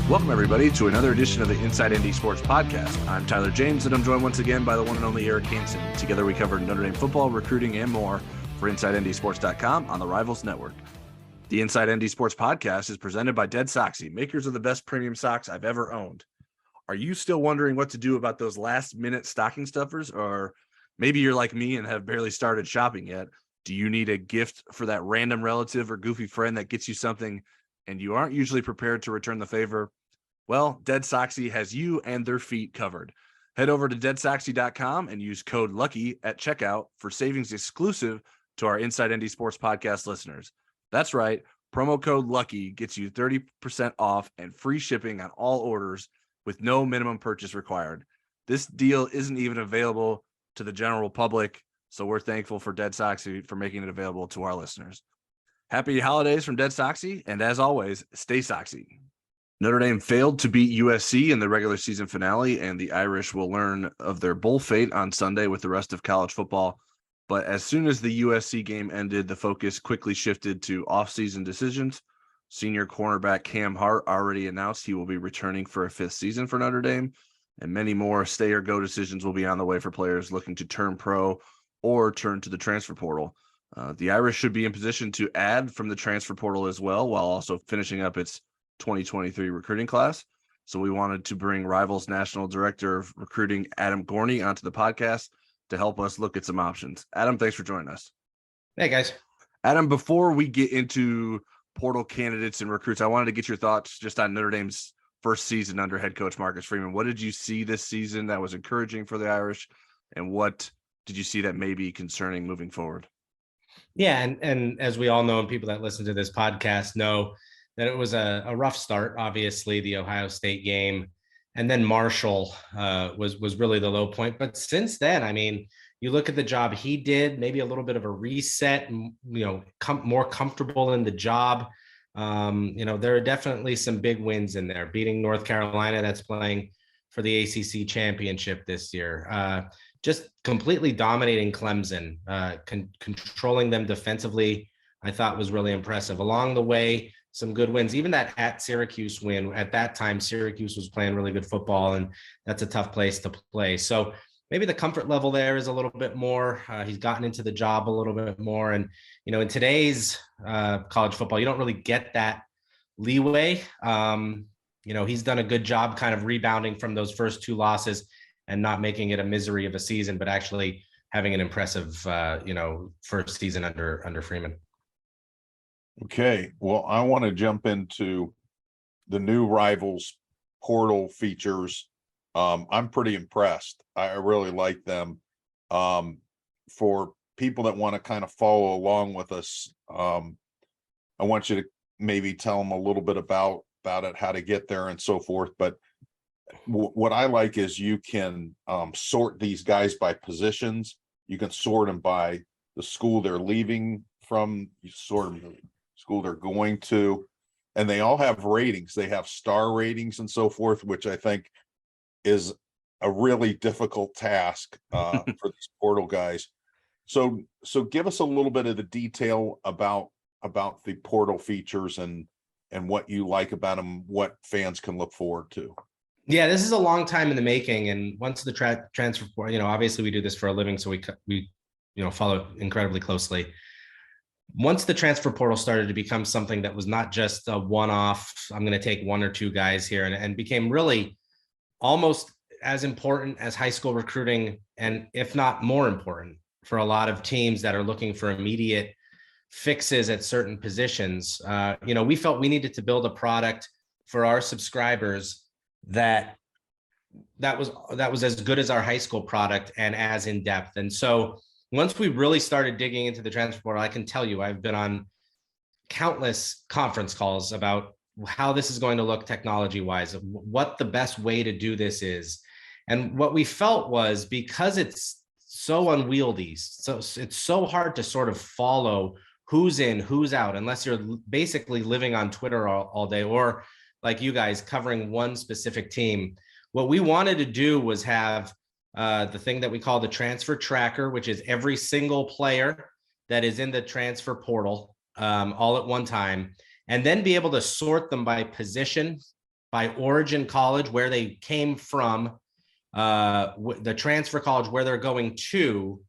Welcome, everybody, to another edition of the Inside ND Sports Podcast. I'm Tyler James, and I'm joined once again by the one and only Eric Hansen. Together, we cover Notre Dame football, recruiting, and more for InsideNDSports.com on the Rivals Network. The Inside ND Sports Podcast is presented by Dead Soxy, makers of the best premium socks I've ever owned. Are you still wondering what to do about those last-minute stocking stuffers? Or maybe you're like me and have barely started shopping yet. Do you need a gift for that random relative or goofy friend that gets you something and you aren't usually prepared to return the favor? Well, Dead Soxy has you and their feet covered. Head over to deadsoxy.com and use code LUCKY at checkout for savings exclusive to our Inside ND Sports Podcast listeners. That's right. Promo code LUCKY gets you 30% off and free shipping on all orders with no minimum purchase required. This deal isn't even available to the general public, so we're thankful for Dead Soxy for making it available to our listeners. Happy holidays from Dead Soxy, and as always, stay Soxy. Notre Dame failed to beat USC in the regular season finale, and the Irish will learn of their bowl fate on Sunday with the rest of college football. But as soon as the USC game ended, the focus quickly shifted to offseason decisions. Senior cornerback Cam Hart already announced he will be returning for a fifth season for Notre Dame, and many more stay or go decisions will be on the way for players looking to turn pro or turn to the transfer portal. The Irish should be in position to add from the transfer portal as well, while also finishing up its 2023 recruiting class. So we wanted to bring Rivals National Director of Recruiting Adam Gorney onto the podcast to help us look at some options. Adam, thanks for joining us. Hey, guys. Adam, before we get into portal candidates and recruits, I wanted to get your thoughts just on Notre Dame's first season under head coach Marcus Freeman. What did you see this season that was encouraging for the Irish, and what did you see that may be concerning moving forward? Yeah, and as we all know, and people that listen to this podcast know, that it was a rough start. Obviously, the Ohio State game, and then Marshall was really the low point. But since then, I mean, you look at the job he did, maybe a little bit of a reset, more comfortable in the job. There are definitely some big wins in there. Beating North Carolina, that's playing for the ACC championship this year. Just completely dominating Clemson, controlling them defensively, I thought was really impressive. Along the way, some good wins, even that at Syracuse win. At that time, Syracuse was playing really good football, and that's a tough place to play. So maybe the comfort level there is a little bit more. He's gotten into the job a little bit more. And, in today's college football, you don't really get that leeway. He's done a good job kind of rebounding from those first two losses and not making it a misery of a season, but actually having an impressive, first season under Freeman. Okay, well, I want to jump into the new Rivals portal features. I'm pretty impressed. I really like them. For people that want to kind of follow along with us, I want you to maybe tell them a little bit about it, how to get there and so forth. But what I like is you can sort these guys by positions. You can sort them by the school they're leaving from. You sort them school they're going to, and they all have ratings. They have star ratings and so forth, which I think is a really difficult task for these portal guys. So give us a little bit of the detail about the portal features and what you like about them, what fans can look forward to. Yeah, this is a long time in the making, and once the transfer portal, obviously we do this for a living, so we follow it incredibly closely. Once the transfer portal started to become something that was not just a one-off, I'm going to take one or two guys here, and became really almost as important as high school recruiting, and if not more important for a lot of teams that are looking for immediate fixes at certain positions. We felt we needed to build a product for our subscribers that was as good as our high school product and as in depth. And so once we really started digging into the transfer portal, I can tell you I've been on countless conference calls about how this is going to look technology wise, what the best way to do this is. And what we felt was, because it's so unwieldy, so it's so hard to sort of follow who's in, who's out, unless you're basically living on Twitter all day, or like you guys covering one specific team. What we wanted to do was have the thing that we call the transfer tracker, which is every single player that is in the transfer portal all at one time, and then be able to sort them by position by origin college, where they came from, the transfer college where they're going to,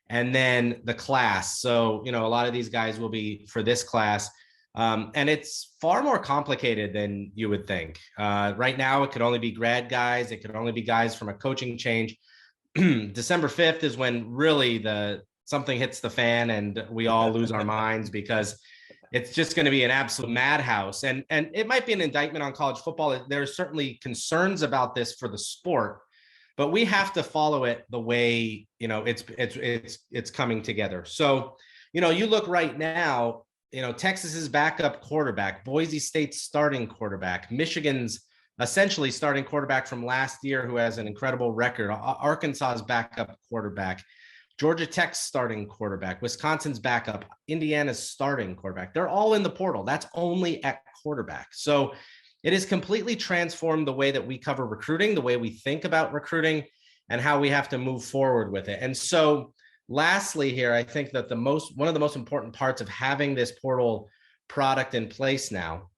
and then the class. So, a lot of these guys will be for this class. And it's far more complicated than you would think. Right now, it could only be grad guys. It could only be guys from a coaching change. December 5th is when really something hits the fan and we all lose our minds, because it's just going to be an absolute madhouse. And it might be an indictment on college football. There are certainly concerns about this for the sport, but we have to follow it the way, it's coming together. So, you look right now, Texas's backup quarterback, Boise State's starting quarterback, Michigan's essentially starting quarterback from last year, who has an incredible record, Arkansas's backup quarterback, Georgia Tech's starting quarterback, Wisconsin's backup, Indiana's starting quarterback. They're all in the portal. That's only at quarterback. So it has completely transformed the way that we cover recruiting, the way we think about recruiting, and how we have to move forward with it. And so lastly here, I think that one of the most important parts of having this portal product in place now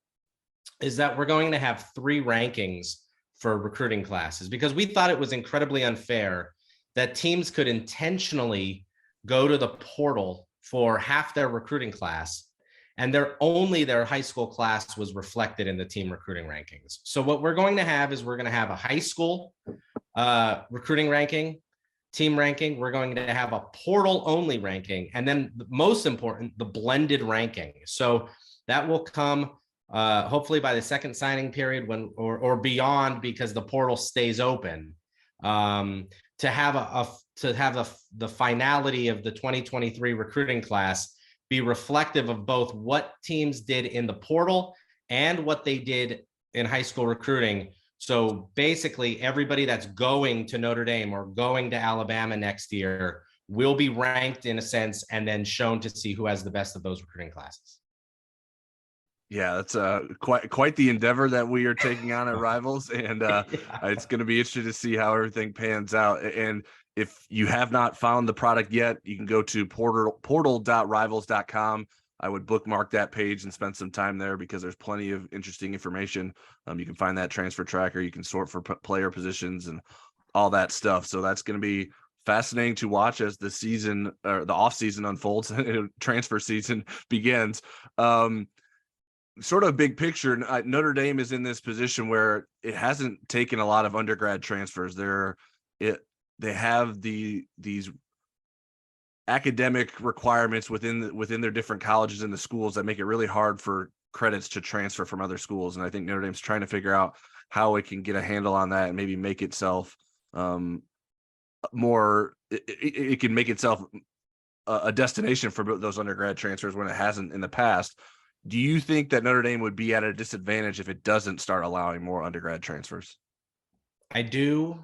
is that we're going to have 3 rankings for recruiting classes, because we thought it was incredibly unfair that teams could intentionally go to the portal for half their recruiting class, and their high school class was reflected in the team recruiting rankings. So what we're going to have is we're going to have a high school recruiting ranking, team ranking. We're going to have a portal only ranking, and then most important, the blended ranking. So that will come hopefully by the second signing period, or beyond, because the portal stays open, to have the finality of the 2023 recruiting class be reflective of both what teams did in the portal and what they did in high school recruiting. So basically, everybody that's going to Notre Dame or going to Alabama next year will be ranked in a sense, and then shown to see who has the best of those recruiting classes. Yeah, that's quite the endeavor that we are taking on at Rivals, and it's going to be interesting to see how everything pans out. And if you have not found the product yet, you can go to portal.rivals.com. I would bookmark that page and spend some time there, because there's plenty of interesting information. You can find that transfer tracker. You can sort for player positions and all that stuff. So that's going to be fascinating to watch as the season, or the off season, unfolds and transfer season begins. Sort of big picture, Notre Dame is in this position where it hasn't taken a lot of undergrad transfers. They have these academic requirements within their different colleges and the schools that make it really hard for credits to transfer from other schools. And I think Notre Dame's trying to figure out how it can get a handle on that and maybe make itself it can make itself a destination for those undergrad transfers when it hasn't in the past. Do you think that Notre Dame would be at a disadvantage if it doesn't start allowing more undergrad transfers? I do.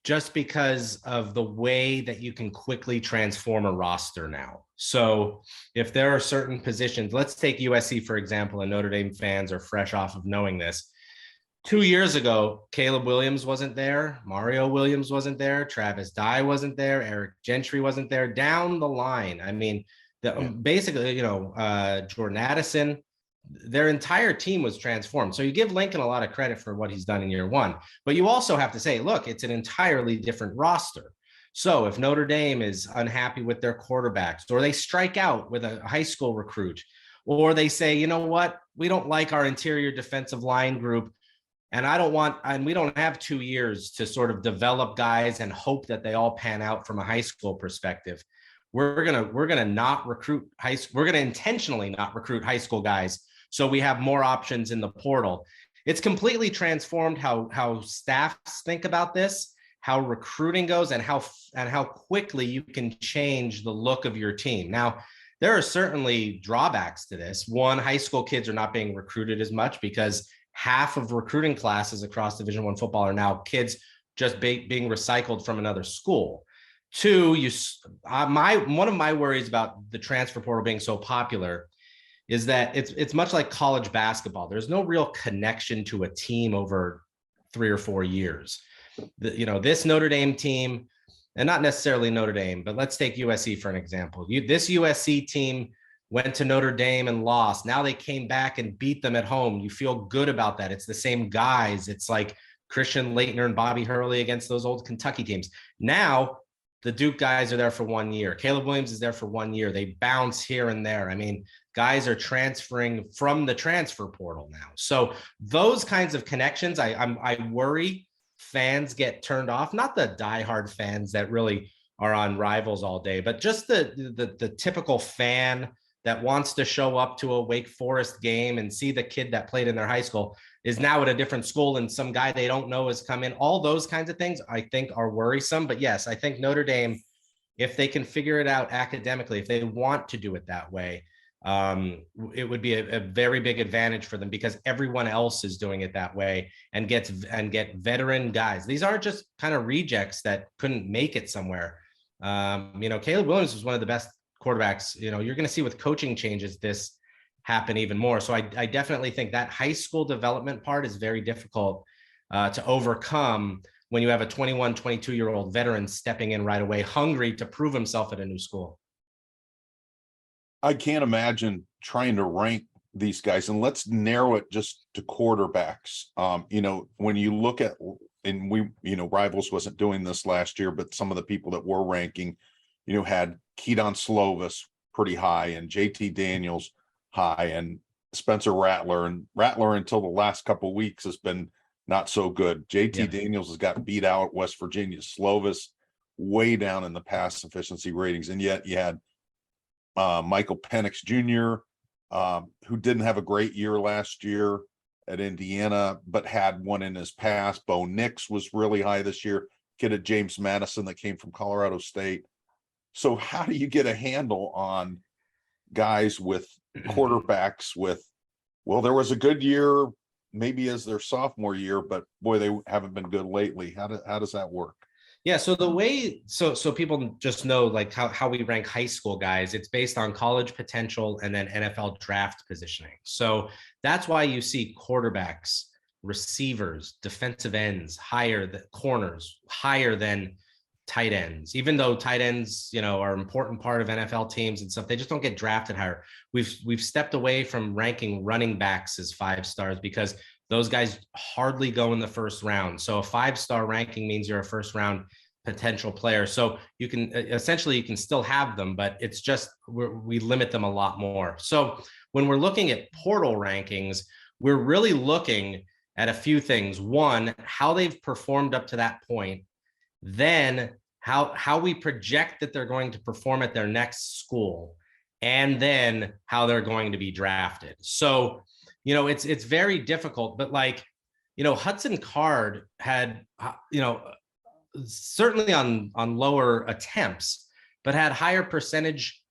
Just because of the way that you can quickly transform a roster now. So if there are certain positions, let's take USC, for example, and Notre Dame fans are fresh off of knowing this. 2 years ago, Caleb Williams wasn't there. Mario Williams wasn't there. Travis Dye wasn't there. Eric Gentry wasn't there. Down the line, I mean, basically, Jordan Addison, their entire team was transformed. So you give Lincoln a lot of credit for what he's done in year one, but you also have to say, look, it's an entirely different roster. So if Notre Dame is unhappy with their quarterbacks, or they strike out with a high school recruit, or they say, you know what, we don't like our interior defensive line group, and we don't have 2 years to sort of develop guys and hope that they all pan out from a high school perspective. We're gonna not recruit we're gonna intentionally not recruit high school guys, so we have more options in the portal. It's completely transformed how staffs think about this, how recruiting goes, and how quickly you can change the look of your team. Now, there are certainly drawbacks to this. One, high school kids are not being recruited as much because half of recruiting classes across Division I football are now kids just being recycled from another school. Two, one of my worries about the transfer portal being so popular is that it's much like college basketball. There's no real connection to a team over 3 or 4 years. This Notre Dame team, and not necessarily Notre Dame, but let's take USC for an example. This USC team went to Notre Dame and lost. Now they came back and beat them at home. You feel good about that. It's the same guys. It's like Christian Laettner and Bobby Hurley against those old Kentucky teams. Now the Duke guys are there for 1 year. Caleb Williams is there for 1 year. They bounce here and there. I mean, guys are transferring from the transfer portal now. So those kinds of connections, I worry fans get turned off. Not the diehard fans that really are on Rivals all day, but just the typical fan that wants to show up to a Wake Forest game and see the kid that played in their high school is now at a different school and some guy they don't know has come in. All those kinds of things I think are worrisome. But yes, I think Notre Dame, if they can figure it out academically, if they want to do it that way, it would be a very big advantage for them because everyone else is doing it that way and get veteran guys. These aren't just kind of rejects that couldn't make it somewhere. Caleb Williams was one of the best quarterbacks. You're going to see with coaching changes this happen even more. So I definitely think that high school development part is very difficult to overcome when you have a 21, 22-year-old veteran stepping in right away, hungry to prove himself at a new school. I can't imagine trying to rank these guys, and let's narrow it just to quarterbacks. When you look at, and Rivals wasn't doing this last year, but some of the people that were ranking, had Keaton Slovis pretty high and JT Daniels high and Spencer Rattler, and Rattler until the last couple of weeks has been not so good. JT Daniels has got beat out at West Virginia. Slovis way down in the pass efficiency ratings, and yet you had Michael Penix Jr., who didn't have a great year last year at Indiana, but had one in his past. Bo Nix was really high this year. Kid at James Madison that came from Colorado State. So how do you get a handle on guys with quarterbacks with, well, there was a good year, maybe as their sophomore year, but boy, they haven't been good lately. How does that work? Yeah. So the way, so people just know like how we rank high school guys, it's based on college potential and then NFL draft positioning. So that's why you see quarterbacks, receivers, defensive ends, higher than corners, higher than tight ends, even though tight ends, are an important part of NFL teams and stuff. They just don't get drafted higher. We've stepped away from ranking running backs as 5 stars because those guys hardly go in the first round. So a 5-star ranking means you're a first round potential player. So you can still have them, but it's just, we limit them a lot more. So when we're looking at portal rankings, we're really looking at a few things. One, how they've performed up to that point. Then how we project that they're going to perform at their next school, and then how they're going to be drafted. So, it's very difficult, but Hudson Card had, certainly on lower attempts, but had higher percentage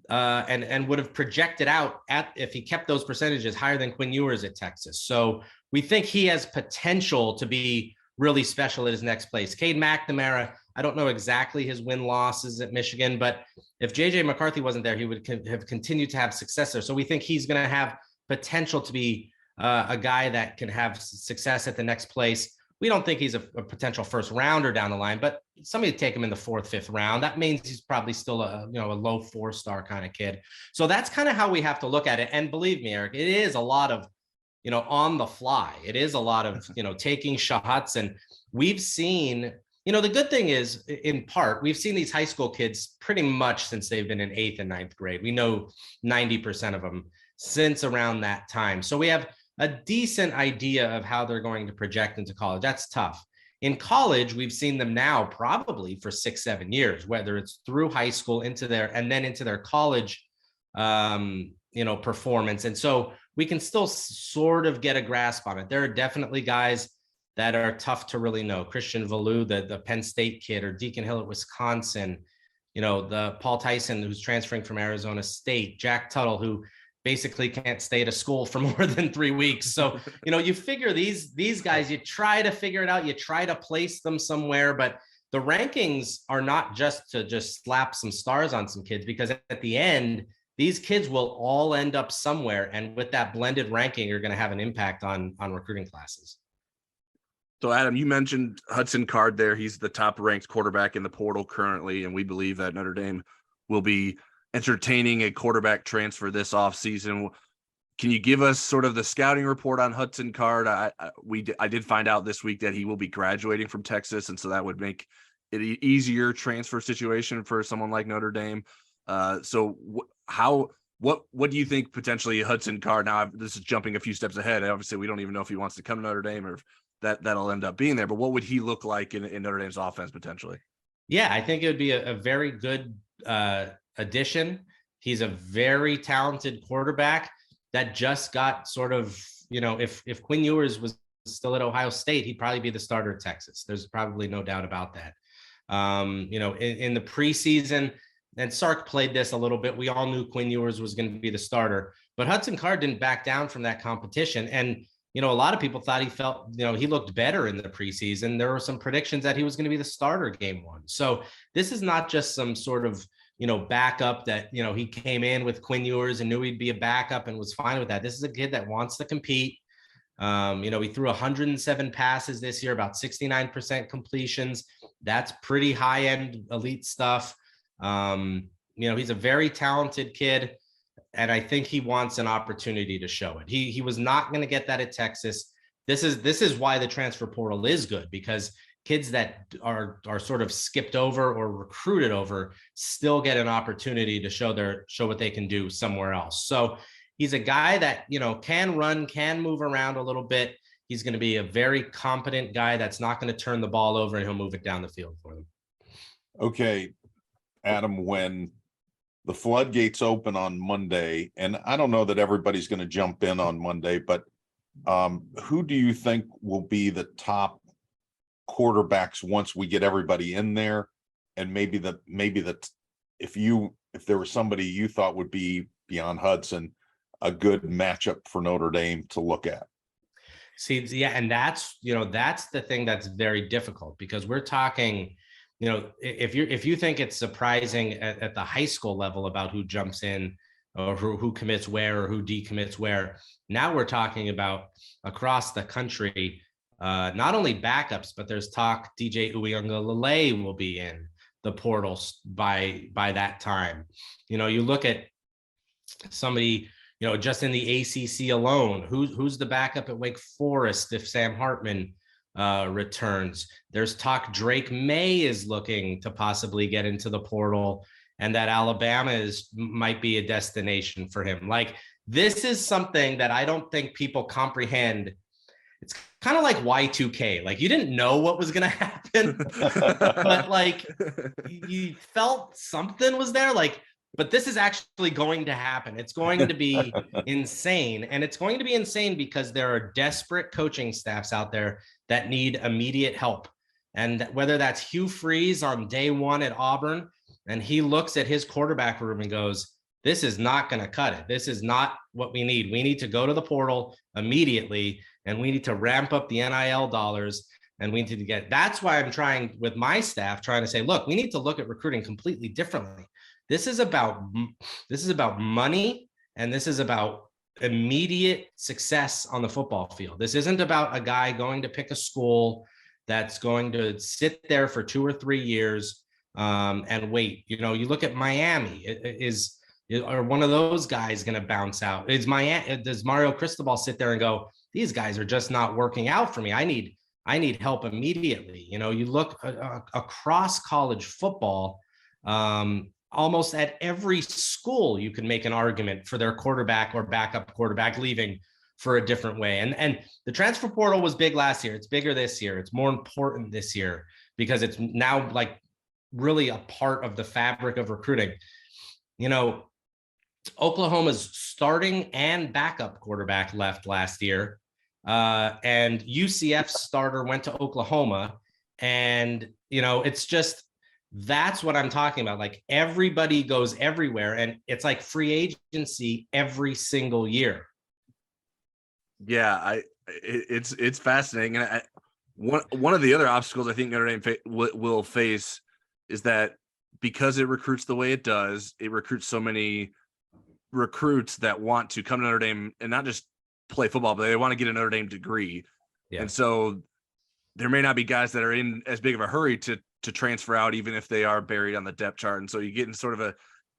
and would have projected out if he kept those percentages higher than Quinn Ewers at Texas. So we think he has potential to be really special at his next place. Cade McNamara, I don't know exactly his win-losses at Michigan, but if JJ McCarthy wasn't there, he would have continued to have success there. So we think he's going to have potential to be a guy that can have success at the next place. We don't think he's a potential first rounder down the line, but somebody to take him in the 4th, 5th round, that means he's probably still a low 4-star kind of kid. So that's kind of how we have to look at it. And believe me, Eric, it is a lot of, on the fly. It is a lot of, taking shots. And we've seen, the good thing is, in part, we've seen these high school kids pretty much since they've been in 8th and 9th grade. We know 90% of them since around that time. So we have a decent idea of how they're going to project into college. That's tough. In college, we've seen them now probably for 6-7 years, whether it's through high school into their college, performance. And so we can still sort of get a grasp on it. There are definitely guys that are tough to really know. Christian Valu, the Penn State kid, or Deacon Hill at Wisconsin, the Paul Tyson, who's transferring from Arizona State, Jack Tuttle, who basically can't stay at a school for more than 3 weeks. So, you figure these guys, you try to figure it out, you try to place them somewhere, but the rankings are not just to slap some stars on some kids, because at the end, these kids will all end up somewhere. And with that blended ranking, you're going to have an impact on recruiting classes. So Adam, you mentioned Hudson Card there. He's the top ranked quarterback in the portal currently. And we believe that Notre Dame will be entertaining a quarterback transfer this offseason. Can you give us sort of the scouting report on Hudson Card? I did find out this week that he will be graduating from Texas, and so that would make it an easier transfer situation for someone like Notre Dame. What do you think potentially Hudson Card? Now, this is jumping a few steps ahead. Obviously, we don't even know if he wants to come to Notre Dame or if that'll end up being there. But what would he look like in Notre Dame's offense potentially? Yeah, I think it would be a very good addition. He's a very talented quarterback that just got sort of, if Quinn Ewers was still at Ohio State, he'd probably be the starter at Texas. There's probably no doubt about that. In the preseason, and Sark played this a little bit, we all knew Quinn Ewers was going to be the starter, but Hudson Card didn't back down from that competition. And, a lot of people thought he looked better in the preseason. There were some predictions that he was going to be the starter game one. So this is not just some sort of, backup that, he came in with Quinn Ewers and knew he'd be a backup and was fine with that. This is a kid that wants to compete. He threw 107 passes this year, about 69% completions. That's pretty high-end elite stuff. He's a very talented kid, and I think he wants an opportunity to show it. He was not going to get that at Texas. This is why the transfer portal is good, because kids that are sort of skipped over or recruited over still get an opportunity to show what they can do somewhere else. So he's a guy that, can run, can move around a little bit. He's going to be a very competent guy that's not going to turn the ball over, and he'll move it down the field for them. Okay, Adam, when the floodgates open on Monday, and I don't know that everybody's going to jump in on Monday, but who do you think will be the top quarterbacks once we get everybody in there? And maybe if there was somebody you thought would be beyond Hudson, a good matchup for Notre Dame to look at. See, yeah, and that's the thing that's very difficult, because we're talking, if you think it's surprising at the high school level about who jumps in or who commits where or who decommits where, now we're talking about across the country, not only backups, but there's talk DJ Uiagalelei will be in the portals by that time. You look at somebody, just in the ACC alone, who's the backup at Wake Forest if Sam Hartman returns? There's talk Drake May is looking to possibly get into the portal, and that Alabama might be a destination for him. Like, this is something that I don't think people comprehend. It's kind of like Y2K. Like, you didn't know what was going to happen, but like you felt something was there. But this is actually going to happen. It's going to be insane. And it's going to be insane because there are desperate coaching staffs out there that need immediate help. And whether that's Hugh Freeze on day one at Auburn, and he looks at his quarterback room and goes, this is not going to cut it. This is not what we need. We need to go to the portal immediately, and we need to ramp up the NIL dollars. And we need to that's why I'm trying with my staff, trying to say, look, we need to look at recruiting completely differently. This is about money, and this is about immediate success on the football field. This isn't about a guy going to pick a school that's going to sit there for 2 or 3 years and wait. You look at Miami. Are one of those guys going to bounce out? Does Mario Cristobal sit there and go, these guys are just not working out for me? I need help immediately. You look across college football. Almost at every school, you can make an argument for their quarterback or backup quarterback leaving for a different way. And the transfer portal was big last year. It's bigger this year. It's more important this year because it's now like really a part of the fabric of recruiting. Oklahoma's starting and backup quarterback left last year. And UCF's starter went to Oklahoma. And, it's just, that's what I'm talking about. Like, everybody goes everywhere, and it's like free agency every single year. Yeah, it's fascinating. And one of the other obstacles I think Notre Dame will face is that because it recruits the way it does, it recruits so many recruits that want to come to Notre Dame and not just play football, but they want to get a Notre Dame degree. Yeah. And so there may not be guys that are in as big of a hurry to transfer out, even if they are buried on the depth chart. And so you get in sort of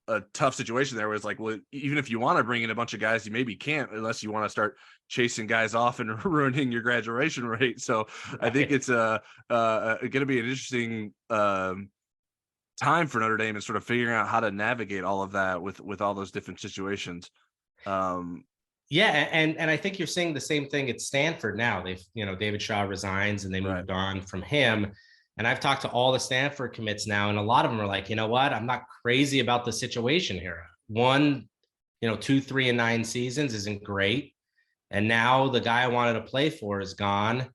a tough situation there where it's like, well, even if you want to bring in a bunch of guys, you maybe can't unless you want to start chasing guys off and ruining your graduation rate. So I think it's going to be an interesting time for Notre Dame and sort of figuring out how to navigate all of that with all those different situations. Yeah, and I think you're seeing the same thing at Stanford now. They've, David Shaw resigns and they moved on from him. And I've talked to all the Stanford commits now, and a lot of them are like, you know what? I'm not crazy about the situation here. 1, 2, 3, and 9 seasons isn't great. And now the guy I wanted to play for is gone,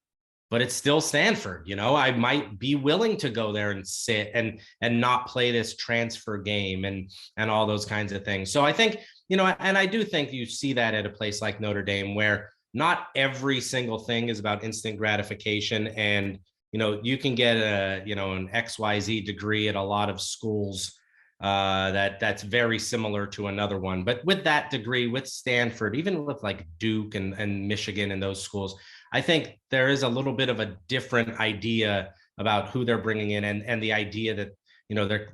but it's still Stanford. I might be willing to go there and sit and not play this transfer game and all those kinds of things. So I think, and I do think you see that at a place like Notre Dame, where not every single thing is about instant gratification. And, you can get an XYZ degree at a lot of schools that's very similar to another one. But with that degree, with Stanford, even with like Duke and Michigan and those schools, I think there is a little bit of a different idea about who they're bringing in and the idea that,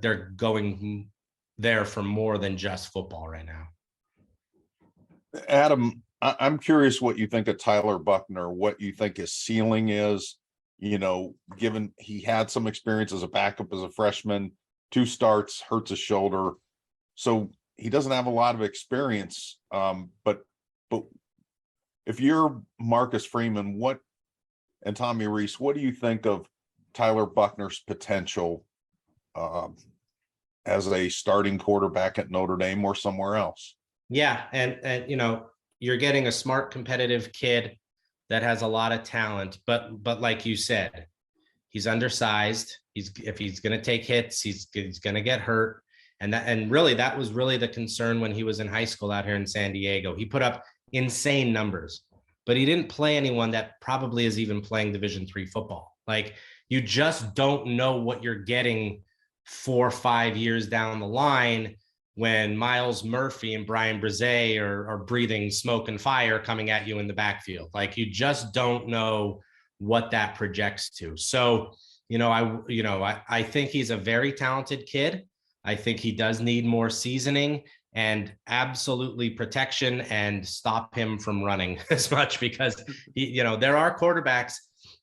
they're going there for more than just football right now. Adam, I'm curious what you think of Tyler Buchner, what you think his ceiling is, given he had some experience as a backup as a freshman, 2 starts, hurts his shoulder. So he doesn't have a lot of experience. But if you're Marcus Freeman, and Tommy Rees, what do you think of Tyler Buchner's potential as a starting quarterback at Notre Dame or somewhere else? Yeah. And you're getting a smart, competitive kid that has a lot of talent, but like you said, he's undersized. If he's going to take hits, he's going to get hurt. And really, that was really the concern when he was in high school out here in San Diego. He put up insane numbers, but he didn't play anyone that probably is even playing Division III football. Like, you just don't know what you're getting 4 or 5 years down the line when Miles Murphy and Brian Brzee are breathing smoke and fire coming at you in the backfield. Like, you just don't know what that projects to. So, I think he's a very talented kid. I think he does need more seasoning and absolutely protection and stop him from running as much, because there are quarterbacks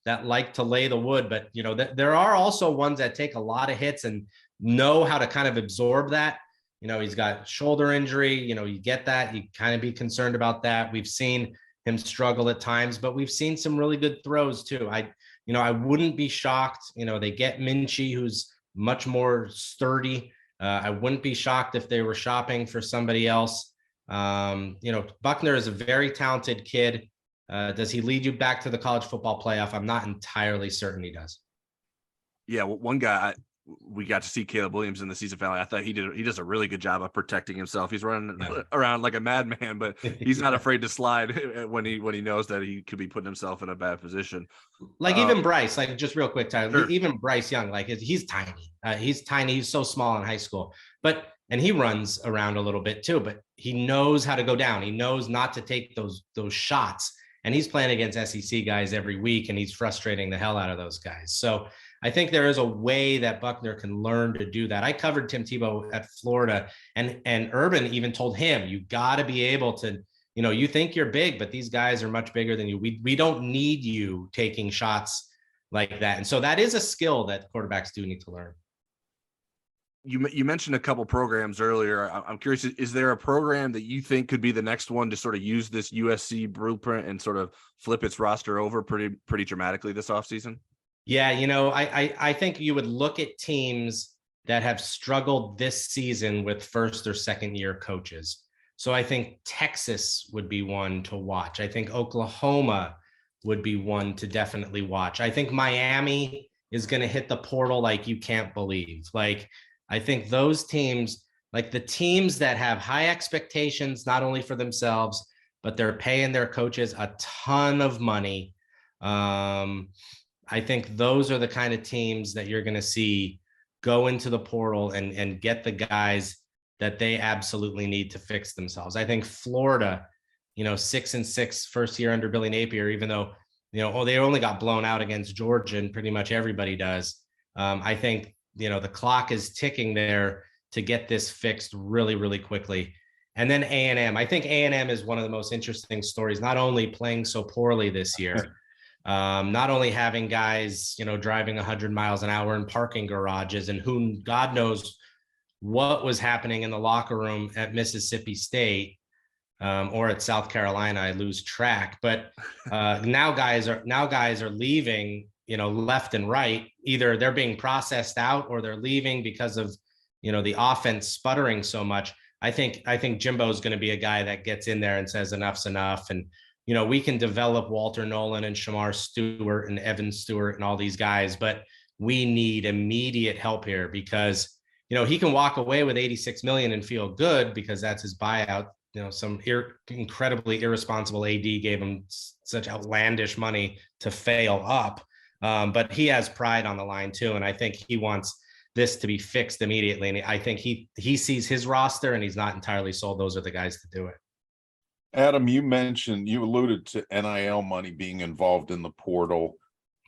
that like to lay the wood, but there are also ones that take a lot of hits and know how to kind of absorb that. He's got shoulder injury, you get that, you kind of be concerned about that. We've seen him struggle at times, but we've seen some really good throws too. I wouldn't be shocked. They get Minchie, who's much more sturdy. I wouldn't be shocked if they were shopping for somebody else. Buchner is a very talented kid. Does he lead you back to the college football playoff? I'm not entirely certain he does. Yeah, well, one guy we got to see, Caleb Williams, in the season finale. I thought he does a really good job of protecting himself. He's running around like a madman, but he's not afraid to slide when he knows that he could be putting himself in a bad position. Like even Bryce, like just real quick, Tyler, sure. Even Bryce Young, like he's tiny. He's tiny. He's so small in high school, and he runs around a little bit too, but he knows how to go down. He knows not to take those shots, and he's playing against SEC guys every week, and he's frustrating the hell out of those guys. So I think there is a way that Buchner can learn to do that. I covered Tim Tebow at Florida, and Urban even told him, you got to be able to, you think you're big, but these guys are much bigger than you. We don't need you taking shots like that. And so that is a skill that quarterbacks do need to learn. You mentioned a couple programs earlier. I'm curious, is there a program that you think could be the next one to sort of use this USC blueprint and sort of flip its roster over pretty dramatically this offseason? Yeah, I think you would look at teams that have struggled this season with first or second year coaches. So I think Texas would be one to watch. I think Oklahoma would be one to definitely watch. I think Miami is going to hit the portal like you can't believe. Like, I think those teams, like the teams that have high expectations, not only for themselves, but they're paying their coaches a ton of money. I think those are the kind of teams that you're going to see go into the portal and get the guys that they absolutely need to fix themselves. I think Florida, 6-6 first year under Billy Napier, even though, they only got blown out against Georgia, and pretty much everybody does. I think, the clock is ticking there to get this fixed really, really quickly. And then A&M. I think A&M is one of the most interesting stories, not only playing so poorly this year, not only having guys, driving 100 miles an hour in parking garages, and who God knows what was happening in the locker room at Mississippi State or at South Carolina. I lose track, but now guys are leaving, left and right. Either they're being processed out or they're leaving because of, the offense sputtering so much. I think Jimbo is going to be a guy that gets in there and says enough's enough. And, we can develop Walter Nolan and Shamar Stewart and Evan Stewart and all these guys, but we need immediate help here because, he can walk away with $86 million and feel good because that's his buyout. Some incredibly irresponsible AD gave him such outlandish money to fail up. But he has pride on the line too. And I think he wants this to be fixed immediately. And I think he sees his roster and he's not entirely sold those are the guys to do it. Adam, you alluded to NIL money being involved in the portal.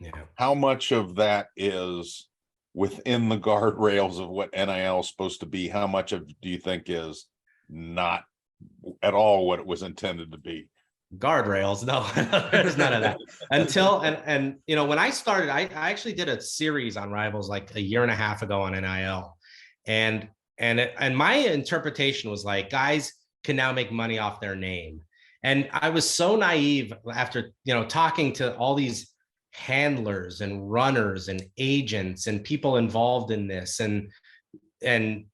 Yeah. How much of that is within the guardrails of what NIL is supposed to be? How much of do you think is not at all what it was intended to be? Guardrails? No, there's none of that. Until and when I started, I actually did a series on Rivals like a year and a half ago on NIL, and my interpretation was like, guys can now make money off their name, and I was so naive after talking to all these handlers and runners and agents and people involved in this, and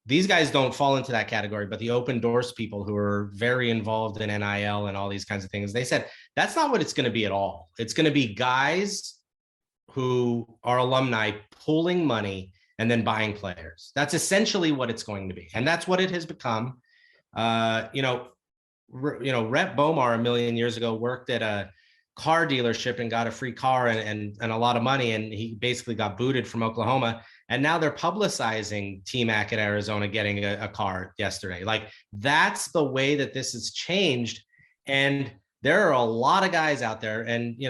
these guys don't fall into that category, but the open doors people who are very involved in NIL and all these kinds of things, they said that's not what it's going to be at all. It's going to be guys who are alumni pooling money and then buying players. That's essentially what it's going to be, and that's what it has become. Rhett Bomar a million years ago worked at a car dealership and got a free car and a lot of money, and he basically got booted from Oklahoma. And now they're publicizing T-Mac at Arizona getting a car yesterday. Like, that's the way that this has changed. And there are a lot of guys out there. And,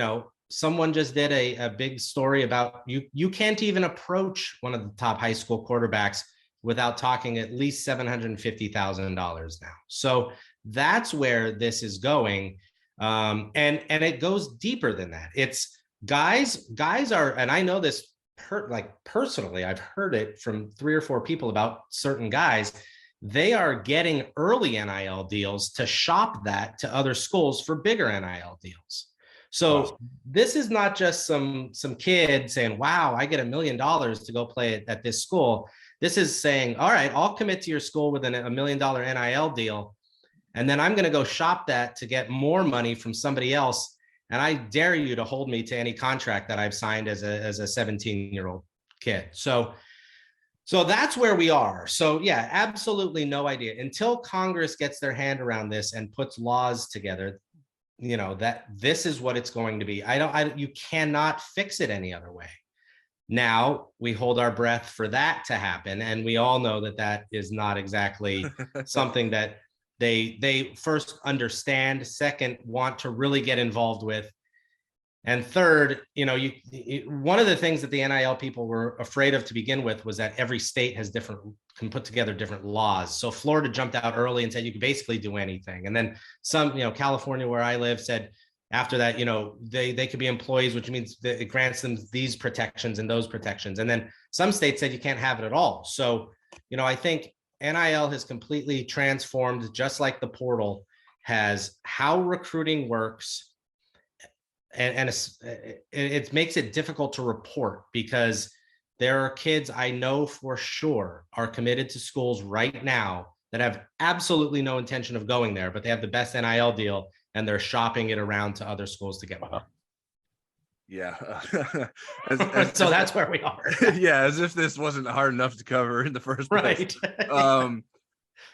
someone just did a big story about you can't even approach one of the top high school quarterbacks without talking at least $750,000 now. So that's where this is going. And it goes deeper than that. It's guys are, and I know this personally, I've heard it from 3 or 4 people about certain guys. They are getting early NIL deals to shop that to other schools for bigger NIL deals. So This is not just some kid saying, wow, I get $1 million to go play at this school. This is saying, all right, I'll commit to your school with a $1 million NIL deal. And then I'm going to go shop that to get more money from somebody else. And I dare you to hold me to any contract that I've signed as a 17-year-old kid. So that's where we are. So yeah, absolutely no idea until Congress gets their hand around this and puts laws together, that this is what it's going to be. You cannot fix it any other way. Now we hold our breath for that to happen. And we all know that is not exactly something that they first understand, second, want to really get involved with. And third, one of the things that the NIL people were afraid of to begin with was that every state can put together different laws. So Florida jumped out early and said you could basically do anything. And then some, California, where I live, said after that, they could be employees, which means that it grants them these protections and those protections. And then some states said you can't have it at all. So, I think NIL has completely transformed, just like the portal has, how recruiting works. And it makes it difficult to report because there are kids I know for sure are committed to schools right now that have absolutely no intention of going there, but they have the best NIL deal and they're shopping it around to other schools to get one. Yeah. So that's where we are. Yeah, as if this wasn't hard enough to cover in the first place. Right.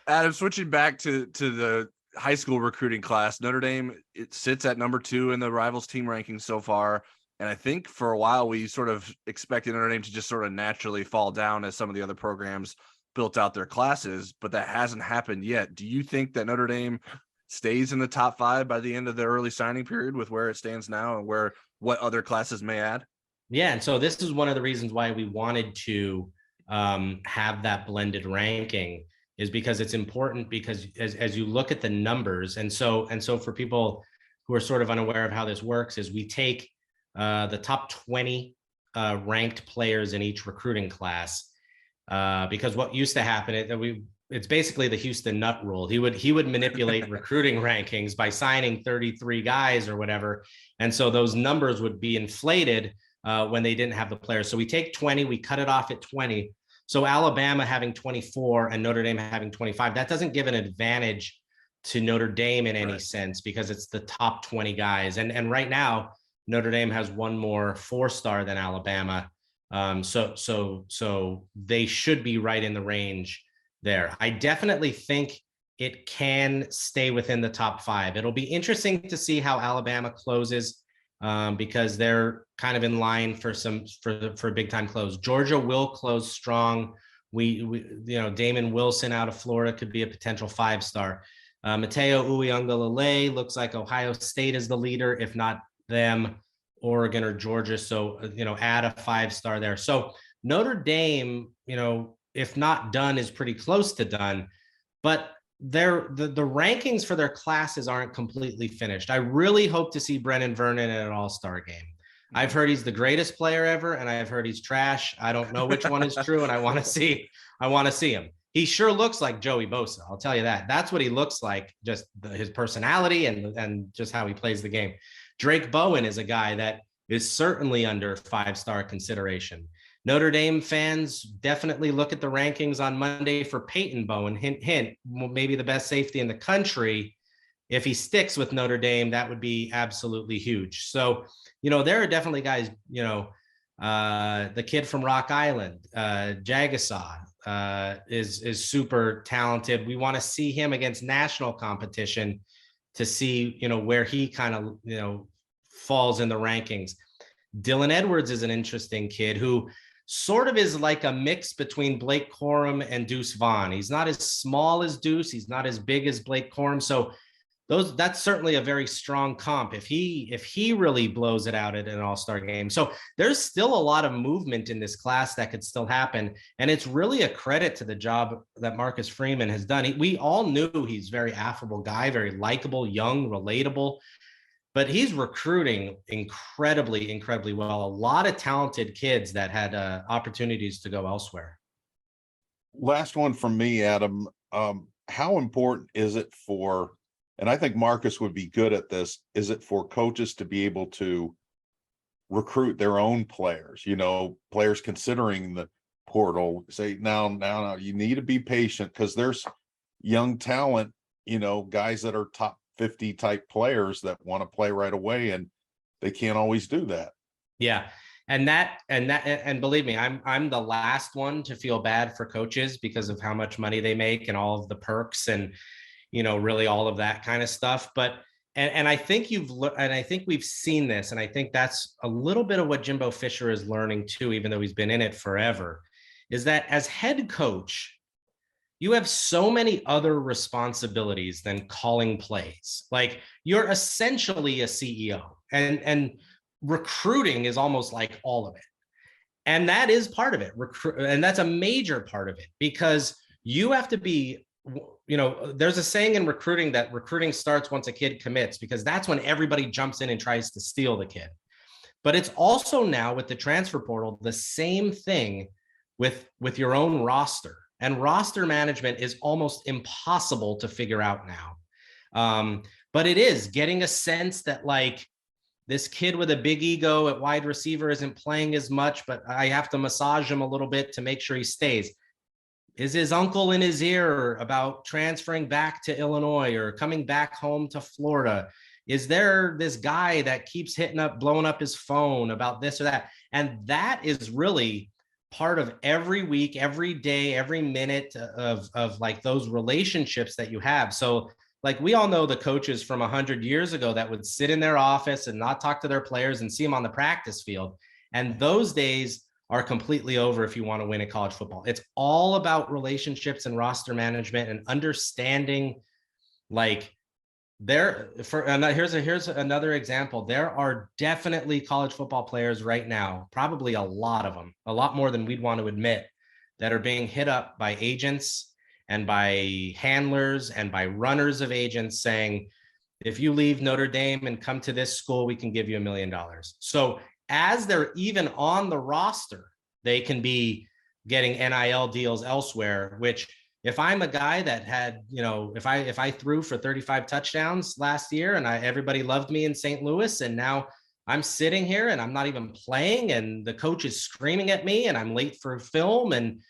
Adam, switching back to the high school recruiting class, Notre Dame, it sits at number 2 in the Rivals team rankings so far. And I think for a while we sort of expected Notre Dame to just sort of naturally fall down as some of the other programs built out their classes, but that hasn't happened yet. Do you think that Notre Dame stays in the top 5 by the end of the early signing period with where it stands now and what other classes may add? Yeah. And so this is one of the reasons why we wanted to have that blended ranking is because it's important, because as you look at the numbers, and so for people who are sort of unaware of how this works, is we take the top 20 ranked players in each recruiting class, because what used to happen it's basically the Houston Nutt rule. He would manipulate recruiting rankings by signing 33 guys or whatever, and so those numbers would be inflated when they didn't have the players. So we take 20, we cut it off at 20. So Alabama having 24 and Notre Dame having 25, that doesn't give an advantage to Notre Dame in any sense, because it's the top 20 guys. And right now, Notre Dame has one more 4-star than Alabama. So they should be right in the range there. I definitely think it can stay within the top 5. It'll be interesting to see how Alabama closes, because they're kind of in line for a big time close. Georgia will close strong. We Damon Wilson out of Florida could be a potential 5-star. Mateo Uiagalelei looks like Ohio State is the leader, if not them, Oregon or Georgia. So, add a 5-star there. So Notre Dame, if not done, is pretty close to done, but the rankings for their classes aren't completely finished. I really hope to see Brennan Vernon at an all-star game. I've heard he's the greatest player ever, and I've heard he's trash. I don't know which one is true, and I want to see him. He sure looks like Joey Bosa. I'll tell you that. That's what he looks like, just his personality and just how he plays the game. Drake Bowen is a guy that is certainly under 5-star consideration. Notre Dame fans definitely look at the rankings on Monday for Peyton Bowen. Hint, hint, maybe the best safety in the country. If he sticks with Notre Dame, that would be absolutely huge. So, there are definitely guys, the kid from Rock Island, Jagasaw, is super talented. We want to see him against national competition to see, where he kind of, falls in the rankings. Dylan Edwards is an interesting kid who sort of is like a mix between Blake Corum and Deuce Vaughn. He's not as small as Deuce. He's not as big as Blake Corum. So that's certainly a very strong comp if he really blows it out at an all-star game. So there's still a lot of movement in this class that could still happen. And it's really a credit to the job that Marcus Freeman has done. We all knew he's a very affable guy, very likable, young, relatable, but he's recruiting incredibly, incredibly well. A lot of talented kids that had opportunities to go elsewhere. Last one from me, Adam. How important is it for, and I think Marcus would be good at this, is it for coaches to be able to recruit their own players, players considering the portal, say, now, you need to be patient, because there's young talent, guys that are top 50 type players that want to play right away, and they can't always do that. Yeah. And believe me, I'm the last one to feel bad for coaches because of how much money they make and all of the perks and, really all of that kind of stuff. But, and I think I think we've seen this, and I think that's a little bit of what Jimbo Fisher is learning too, even though he's been in it forever, is that as head coach, you have so many other responsibilities than calling plays. Like, you're essentially a CEO, and recruiting is almost like all of it. And that is part of it. And that's a major part of it, because you have to be, there's a saying in recruiting that recruiting starts once a kid commits, because that's when everybody jumps in and tries to steal the kid. But it's also now with the transfer portal, the same thing with your own roster. And roster management is almost impossible to figure out now. But it is getting a sense that, like, this kid with a big ego at wide receiver isn't playing as much, but I have to massage him a little bit to make sure he stays. Is his uncle in his ear about transferring back to Illinois or coming back home to Florida? Is there this guy that keeps blowing up his phone about this or that? And that is really part of every week, every day, every minute of like those relationships that you have. So, like, we all know the coaches from 100 years ago that would sit in their office and not talk to their players and see them on the practice field. And those days are completely over if you want to win at college football. It's all about relationships and roster management and understanding, like, here's another example. There are definitely college football players right now, probably a lot of them, a lot more than we'd want to admit, that are being hit up by agents and by handlers and by runners of agents saying, if you leave Notre Dame and come to this school, we can give you $1 million. So as they're even on the roster, they can be getting NIL deals elsewhere, which if I'm a guy that had, if I threw for 35 touchdowns last year and everybody loved me in St. Louis, and now I'm sitting here and I'm not even playing and the coach is screaming at me and I'm late for film and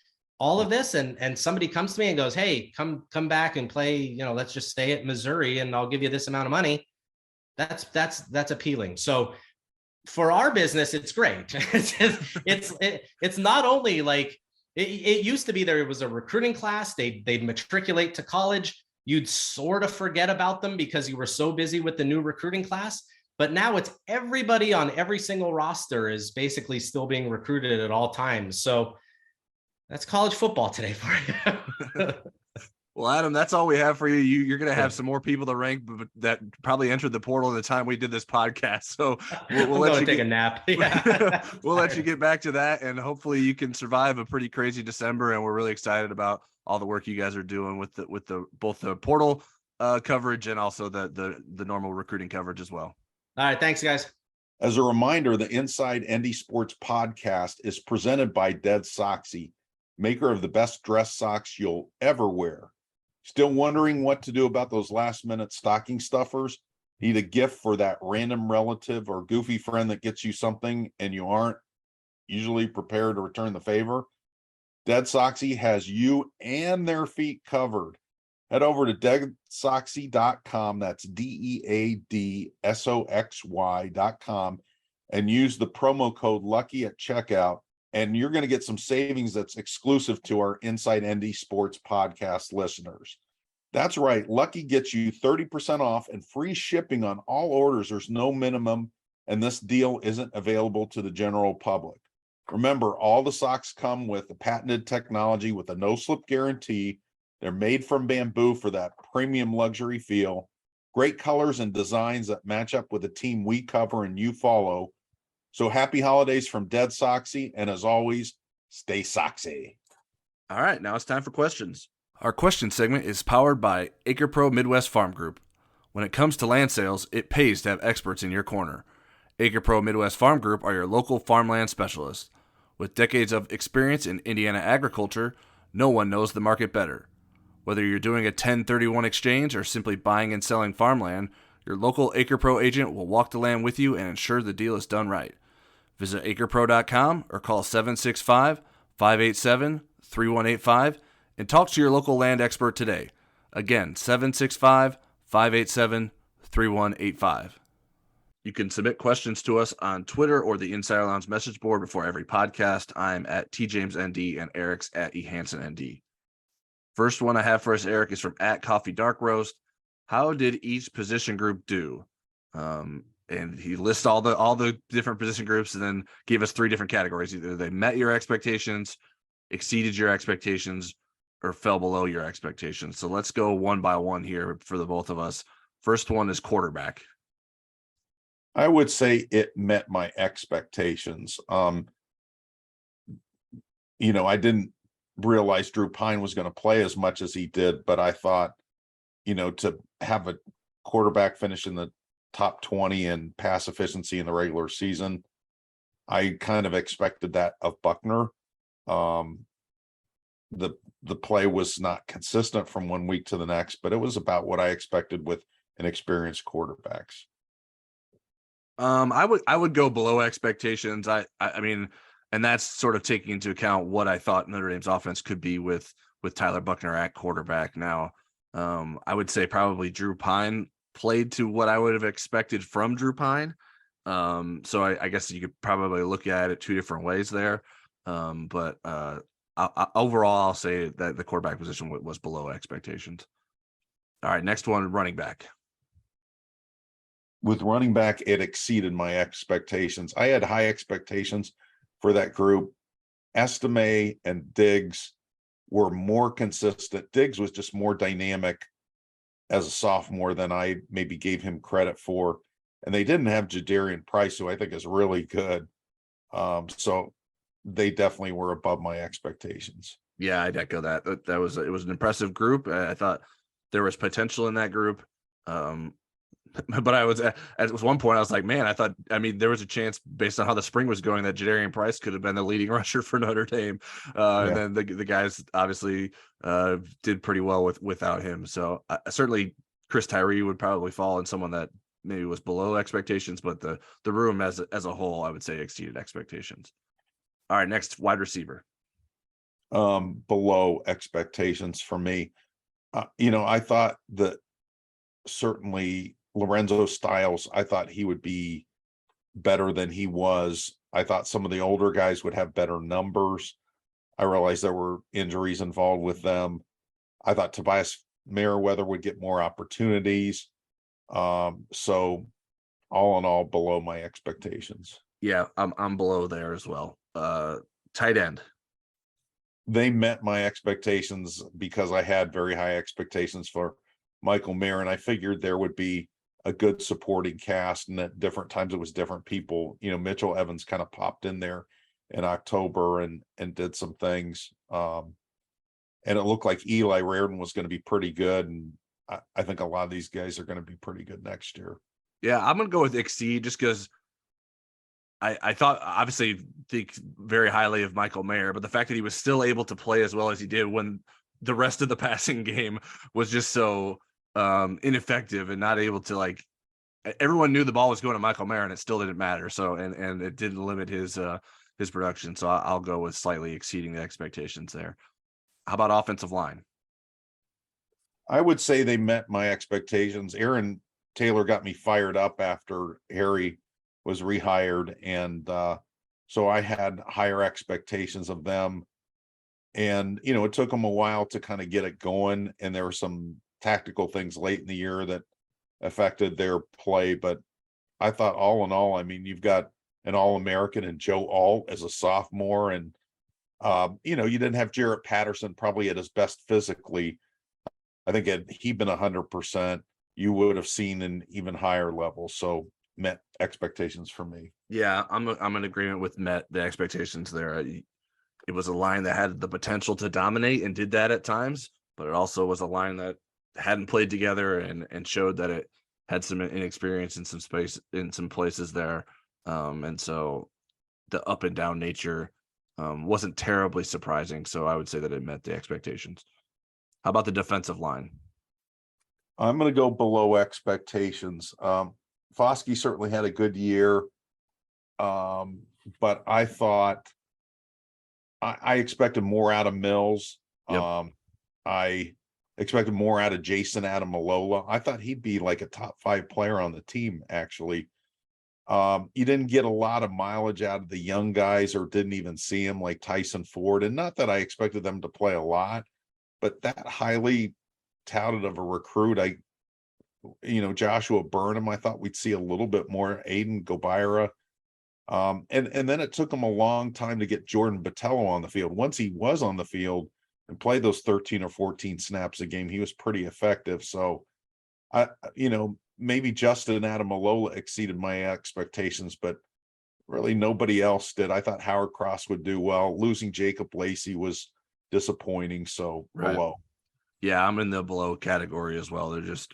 all of this, and somebody comes to me and goes, hey, come back and play, let's just stay at Missouri and I'll give you this amount of money. That's appealing. So for our business, it's great. It's not only like it used to be there was a recruiting class, they'd matriculate to college, you'd sort of forget about them because you were so busy with the new recruiting class. But now it's everybody on every single roster is basically still being recruited at all times. So that's college football today for you. Well, Adam, that's all we have for you. You're going to have some more people to rank but that probably entered the portal at the time we did this podcast. So we'll let you take a nap. Yeah. We'll let you get back to that, and hopefully you can survive a pretty crazy December. And we're really excited about all the work you guys are doing with the both the portal coverage and also the normal recruiting coverage as well. All right, thanks, guys. As a reminder, the Inside ND Sports podcast is presented by Dead Soxy, maker of the best dress socks you'll ever wear. Still wondering what to do about those last-minute stocking stuffers? Need a gift for that random relative or goofy friend that gets you something and you aren't usually prepared to return the favor? Dead Soxy has you and their feet covered. Head over to deadsoxy.com, that's DEADSOXY.com, and use the promo code LUCKY at checkout, and you're going to get some savings that's exclusive to our Inside ND Sports podcast listeners. That's right. Lucky gets you 30% off and free shipping on all orders. There's no minimum, and this deal isn't available to the general public. Remember, all the socks come with a patented technology with a no-slip guarantee. They're made from bamboo for that premium luxury feel. Great colors and designs that match up with the team we cover and you follow. So happy holidays from Dead Soxy, and as always, stay Soxy. All right, now it's time for questions. Our question segment is powered by Acre Pro Midwest Farm Group. When it comes to land sales, it pays to have experts in your corner. Acre Pro Midwest Farm Group are your local farmland specialists. With decades of experience in Indiana agriculture, no one knows the market better. Whether you're doing a 1031 exchange or simply buying and selling farmland, your local Acre Pro agent will walk the land with you and ensure the deal is done right. Visit acrepro.com or call 765-587-3185 and talk to your local land expert today. Again, 765-587-3185. You can submit questions to us on Twitter or the Insider Lounge message board before every podcast. I'm at TJamesND and Eric's at EHansenND. First one I have for us, Eric, is from at Coffee Dark Roast. How did each position group do? And he lists all the different position groups and then gave us 3 different categories. Either they met your expectations, exceeded your expectations, or fell below your expectations. So let's go one by one here for the both of us. First one is quarterback. I would say it met my expectations. I didn't realize Drew Pine was going to play as much as he did, but I thought, to have a quarterback finish in the top 20 in pass efficiency in the regular season, I kind of expected that of Buckner. The play was not consistent from one week to the next, but it was about what I expected with inexperienced quarterbacks. I would go below expectations. I mean, and that's sort of taking into account what I thought Notre Dame's offense could be with Tyler Buckner at quarterback. Now, I would say probably Drew Pine played to what I would have expected from Drew Pine. So I guess you could probably look at it 2 different ways there. But overall, I'll say that the quarterback position was below expectations. All right, next one, running back. With running back, it exceeded my expectations. I had high expectations for that group. Estime and Diggs were more consistent. Diggs was just more dynamic as a sophomore than I maybe gave him credit for. And they didn't have Jadarian Price, who I think is really good. So they definitely were above my expectations. Yeah, I'd echo that. It was an impressive group. I thought there was potential in that group. But I was at one point I was like, man, I mean, there was a chance based on how the spring was going that Jadarian Price could have been the leading rusher for Notre Dame. And then the guys obviously did pretty well without him. So certainly Chris Tyree would probably fall in someone that maybe was below expectations, but the room as a whole, I would say exceeded expectations. All right, next wide receiver. Below expectations for me. I thought that certainly Lorenzo Styles, I thought he would be better than he was. I thought some of the older guys would have better numbers. I realized there were injuries involved with them. I thought Tobias Merriweather would get more opportunities. So all in all, below my expectations. Yeah, I'm below there as well. Tight end. They met my expectations because I had very high expectations for Michael Mayer, and I figured there would be a good supporting cast, and at different times it was different people. Mitchell Evans kind of popped in there in October and did some things. And it looked like Eli Reardon was going to be pretty good. And I think a lot of these guys are going to be pretty good next year. Yeah, I'm going to go with exceed just because I thought, obviously, think very highly of Michael Mayer, but the fact that he was still able to play as well as he did when the rest of the passing game was just so ineffective and not able to, everyone knew the ball was going to Michael Mayer and it still didn't matter. So, and it didn't limit his production. So I'll go with slightly exceeding the expectations there. How about offensive line? I would say they met my expectations. Aaron Taylor got me fired up after Harry was rehired. And so I had higher expectations of them. And, it took them a while to kind of get it going. And there were some tactical things late in the year that affected their play. But I thought all in all, I mean, you've got an All-American and Joe Alt as a sophomore. And, you didn't have Jarrett Patterson probably at his best physically. I think had he been 100%, you would have seen an even higher level. So met expectations for me. Yeah, I'm in agreement with met the expectations there. It was a line that had the potential to dominate and did that at times, but it also was a line that hadn't played together and showed that it had some inexperience in some space in some places there. And so the up and down nature wasn't terribly surprising. So I would say that it met the expectations. How about the defensive line? I'm going to go below expectations. Foskey certainly had a good year. But I thought I expected more out of Mills. Yep. I expected more out of Jason Adamalola. I thought he'd be like a top 5 player on the team, actually. You didn't get a lot of mileage out of the young guys or didn't even see him, like Tyson Ford. And not that I expected them to play a lot, but that highly touted of a recruit, Joshua Burnham, I thought we'd see a little bit more. Aiden Gobira. And then it took him a long time to get Jordan Botello on the field. Once he was on the field and played those 13 or 14 snaps a game, he was pretty effective. So maybe Justin Adamalola exceeded my expectations, but really nobody else did. I thought Howard Cross would do well. Losing Jacob Lacey was disappointing. So Right. Below. Yeah, I'm in the below category as well. There just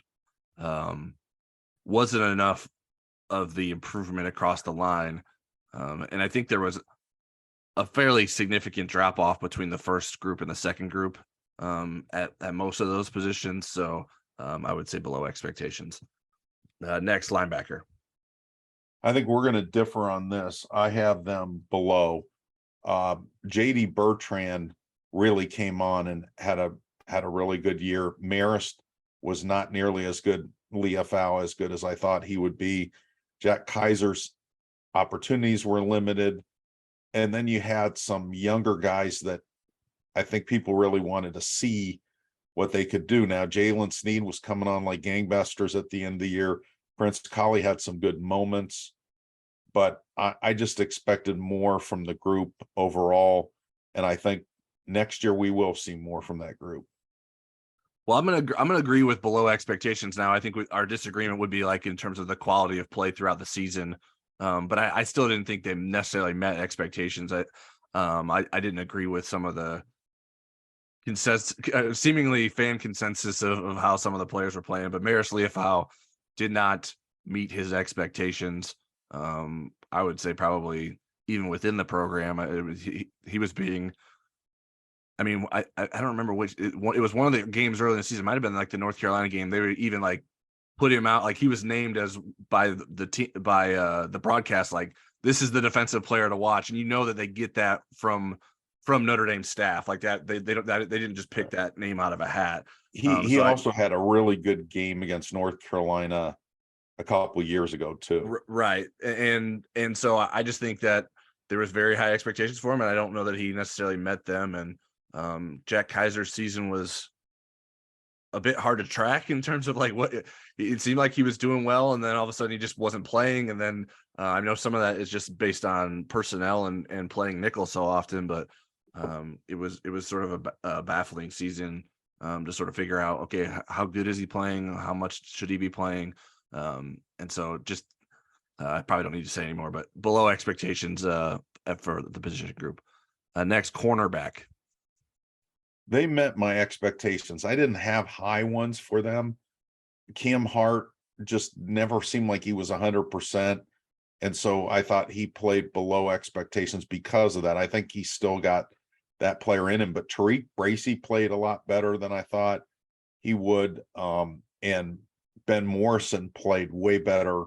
wasn't enough of the improvement across the line. And I think there was a fairly significant drop off between the first group and the second group at most of those positions. So I would say below expectations. Next, linebacker. I think we're going to differ on this. I have them below. JD Bertrand really came on and had a really good year. Marist was not nearly as good. Leafau as good as I thought he would be. Jack Kaiser's opportunities were limited. And then you had some younger guys that I think people really wanted to see what they could do. Now, Jalen Sneed was coming on like gangbusters at the end of the year. Prince Colley had some good moments, but I just expected more from the group overall. And I think next year we will see more from that group. Well, I'm gonna agree with below expectations now. I think our disagreement would be like in terms of the quality of play throughout the season. But I still didn't think they necessarily met expectations. I didn't agree with some of the seemingly fan consensus of how some of the players were playing, but Maris Leofau did not meet his expectations. I would say probably even within the program, he was being. I mean, I don't remember which it was one of the games early in the season. It might have been like the North Carolina game. They were even like put him out, like he was named as by the team by the broadcast, like this is the defensive player to watch, and you know that they get that from Notre Dame staff, like that they didn't just pick that name out of a hat. He also had a really good game against North Carolina a couple years ago too. Right, and so I just think that there was very high expectations for him, and I don't know that he necessarily met them. And Jack Kaiser's season was a bit hard to track in terms of like what it seemed like he was doing well, and then all of a sudden he just wasn't playing. And then I know some of that is just based on personnel and playing nickel so often, but it was sort of a baffling season to sort of figure out, okay, how good is he playing? How much should he be playing? And so just I probably don't need to say anymore, but below expectations for the position group. Next, cornerback. They met my expectations. I didn't have high ones for them. Cam Hart just never seemed like he was 100%. And so I thought he played below expectations because of that. I think he still got that player in him, but Tariq Bracy played a lot better than I thought he would. And Ben Morrison played way better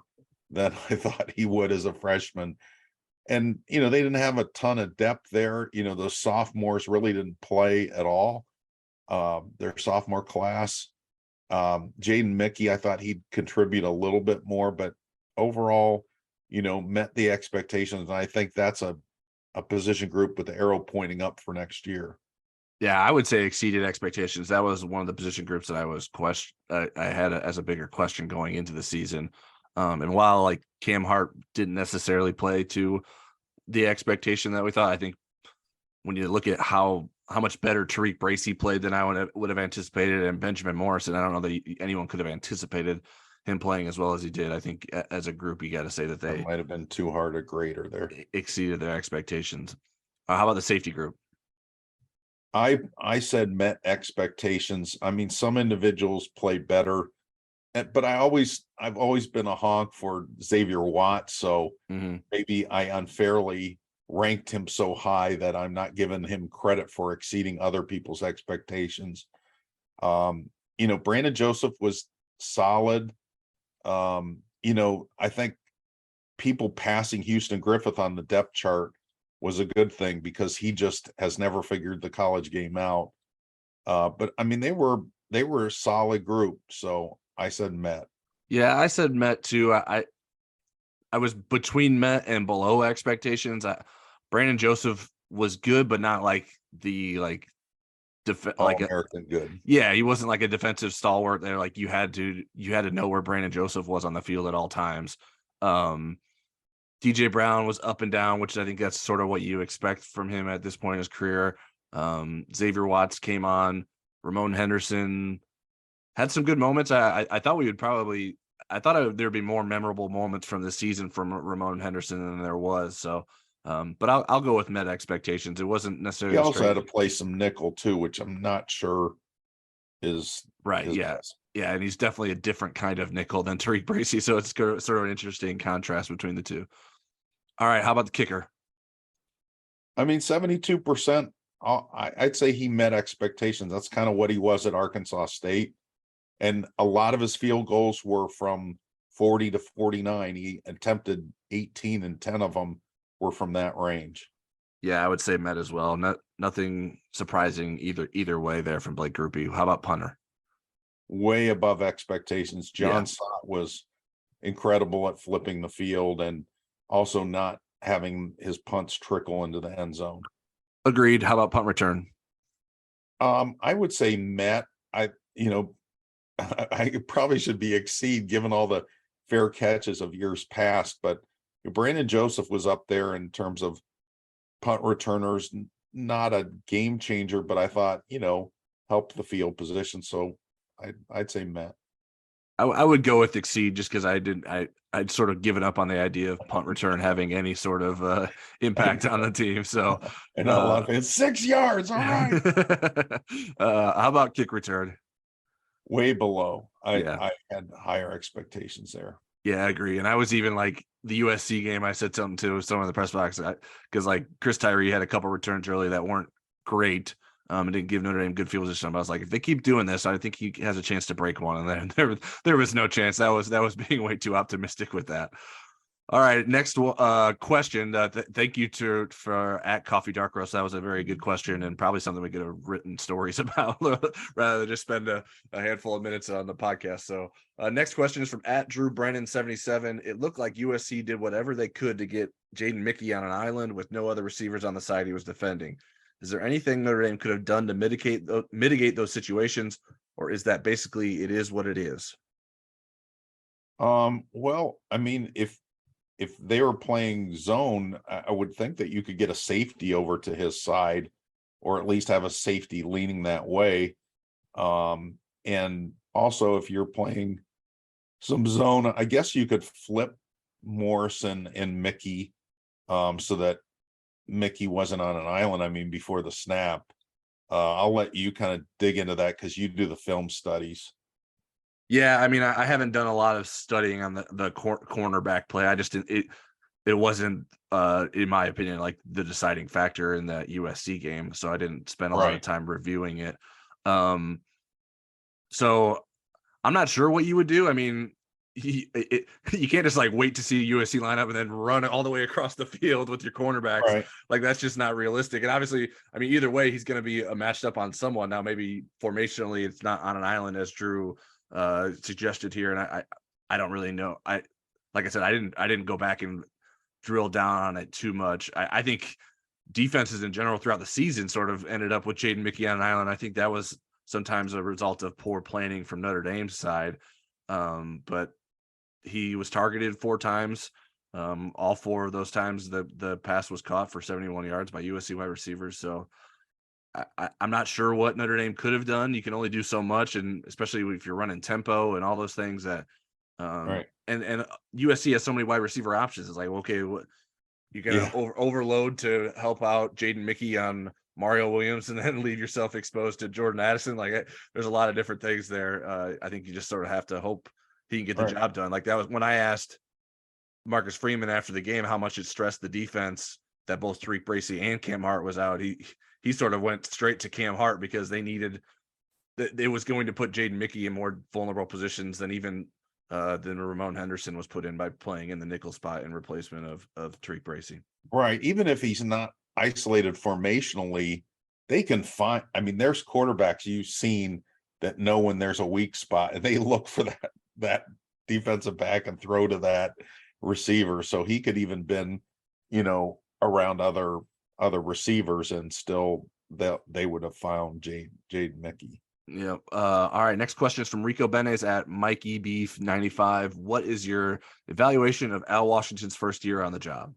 than I thought he would as a freshman. And, they didn't have a ton of depth there. Those sophomores really didn't play at all. Their sophomore class. Jaden Mickey, I thought he'd contribute a little bit more, but overall, met the expectations. And I think that's a position group with the arrow pointing up for next year. Yeah, I would say exceeded expectations. That was one of the position groups that I had as a bigger question going into the season. And while like Cam Hart didn't necessarily play to the expectation that we thought, I think when you look at how much better Tariq Bracy played than I would have anticipated, and Benjamin Morrison, I don't know that anyone could have anticipated him playing as well as he did. I think as a group, you got to say that they might have been too hard a grader there. Exceeded their expectations. How about the safety group? I said met expectations. I mean, some individuals played better, but I've always been a honk for Xavier Watts. So maybe I unfairly ranked him so high that I'm not giving him credit for exceeding other people's expectations. Brandon Joseph was solid. I think people passing Houston Griffith on the depth chart was a good thing because he just has never figured the college game out. But I mean, they were a solid group. So I said met. Yeah, I said met too. I was between met and below expectations. Brandon Joseph was good, but not like the American good. Yeah, he wasn't like a defensive stalwart there. Like you had to know where Brandon Joseph was on the field at all times. DJ Brown was up and down, which I think that's sort of what you expect from him at this point in his career. Xavier Watts came on. Ramon Henderson had some good moments. I thought there'd be more memorable moments from this season from Ramon Henderson than there was. So, but I'll go with met expectations. It wasn't necessarily. He also had to play some nickel too, which I'm not sure is right. Yeah. Best. Yeah. And he's definitely a different kind of nickel than Tariq Bracy. So it's sort of an interesting contrast between the two. All right. How about the kicker? I mean, 72%. I'd say he met expectations. That's kind of what he was at Arkansas State. And a lot of his field goals were from 40 to 49. He attempted 18 and 10 of them were from that range. Yeah, I would say met as well. Nothing surprising either way there from Blake Grupe. How about punter? Way above expectations. John Stott was incredible at flipping the field and also not having his punts trickle into the end zone. Agreed. How about punt return? I would say met. I probably should be exceed given all the fair catches of years past, but Brandon Joseph was up there in terms of punt returners, not a game changer, but I thought, helped the field position. So I'd say met. I would go with exceed just because I'd sort of given up on the idea of punt return having any sort of impact on the team. So And a lot of it's 6 yards. All right. How about kick return? Way below. Yeah. I had higher expectations there. Yeah, I agree. And I was even like the USC game, I said something to someone in the press box because like Chris Tyree had a couple returns early that weren't great. And didn't give Notre Dame good field position. But I was like, if they keep doing this, I think he has a chance to break one. And then there was no chance. That was being way too optimistic with that. All right, next question. Thank you for at Coffee Dark Roast. That was a very good question and probably something we could have written stories about rather than just spend a handful of minutes on the podcast. So next question is from at Drew Brennan 77. It looked like USC did whatever they could to get Jaden Mickey on an island with no other receivers on the side he was defending. Is there anything Notre Dame could have done to mitigate those situations, or is that basically it is what it is? Well, I mean, if they were playing zone, I would think that you could get a safety over to his side, or at least have a safety leaning that way. And also if you're playing some zone, I guess you could flip Morrison and Mickey, so that Mickey wasn't on an island. I mean, before the snap. I'll let you kind of dig into that because you do the film studies. Yeah, I mean, I haven't done a lot of studying on the cornerback play. I just it wasn't, in my opinion, like the deciding factor in that USC game. So I didn't spend a lot of time reviewing it. So I'm not sure what you would do. I mean, you can't just like wait to see USC lineup and then run all the way across the field with your cornerbacks. Right. Like that's just not realistic. And obviously, I mean, either way, he's going to be matched up on someone. Now, maybe formationally, it's not on an island as Drew suggested here, and I don't really know. Like I said, I didn't go back and drill down on it too much. I think defenses in general throughout the season sort of ended up with Jaden Mickey on an island. I think that was sometimes a result of poor planning from Notre Dame's side, but he was targeted 4 times. All 4 of those times the pass was caught for 71 yards by USC wide receivers. So I'm not sure what Notre Dame could have done. You can only do so much, and especially if you're running tempo and all those things that, Right. And USC has so many wide receiver options. It's like, okay, what you're gonna overload to help out Jaden Mickey on Mario Williams, and then leave yourself exposed to Jordan Addison. Like, there's a lot of different things there. I think you just sort of have to hope he can get the job done. Like that was when I asked Marcus Freeman after the game how much it stressed the defense that both Tariq Bracy and Cam Hart was out. He sort of went straight to Cam Hart because they needed that it was going to put Jaden Mickey in more vulnerable positions than even than Ramon Henderson was put in by playing in the nickel spot in replacement of Tariq Bracy. Right. Even if he's not isolated formationally, they can find, I mean, there's quarterbacks you've seen that know when there's a weak spot and they look for that defensive back and throw to that receiver. So he could even been, around other receivers and still they would have found Jaden Mickey. Yep. All right. Next question is from Rico Benes at Mikey Beef 95. What is your evaluation of Al Washington's first year on the job?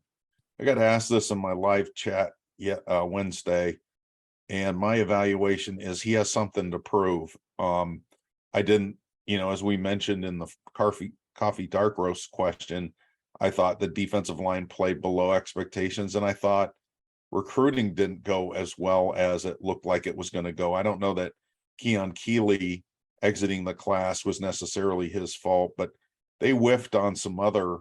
I got asked this in my live chat Wednesday, and my evaluation is he has something to prove. I didn't, as we mentioned in the coffee dark roast question, I thought the defensive line played below expectations, and I thought recruiting didn't go as well as it looked like it was going to go. I don't know that Keon Keeley exiting the class was necessarily his fault, but they whiffed on some other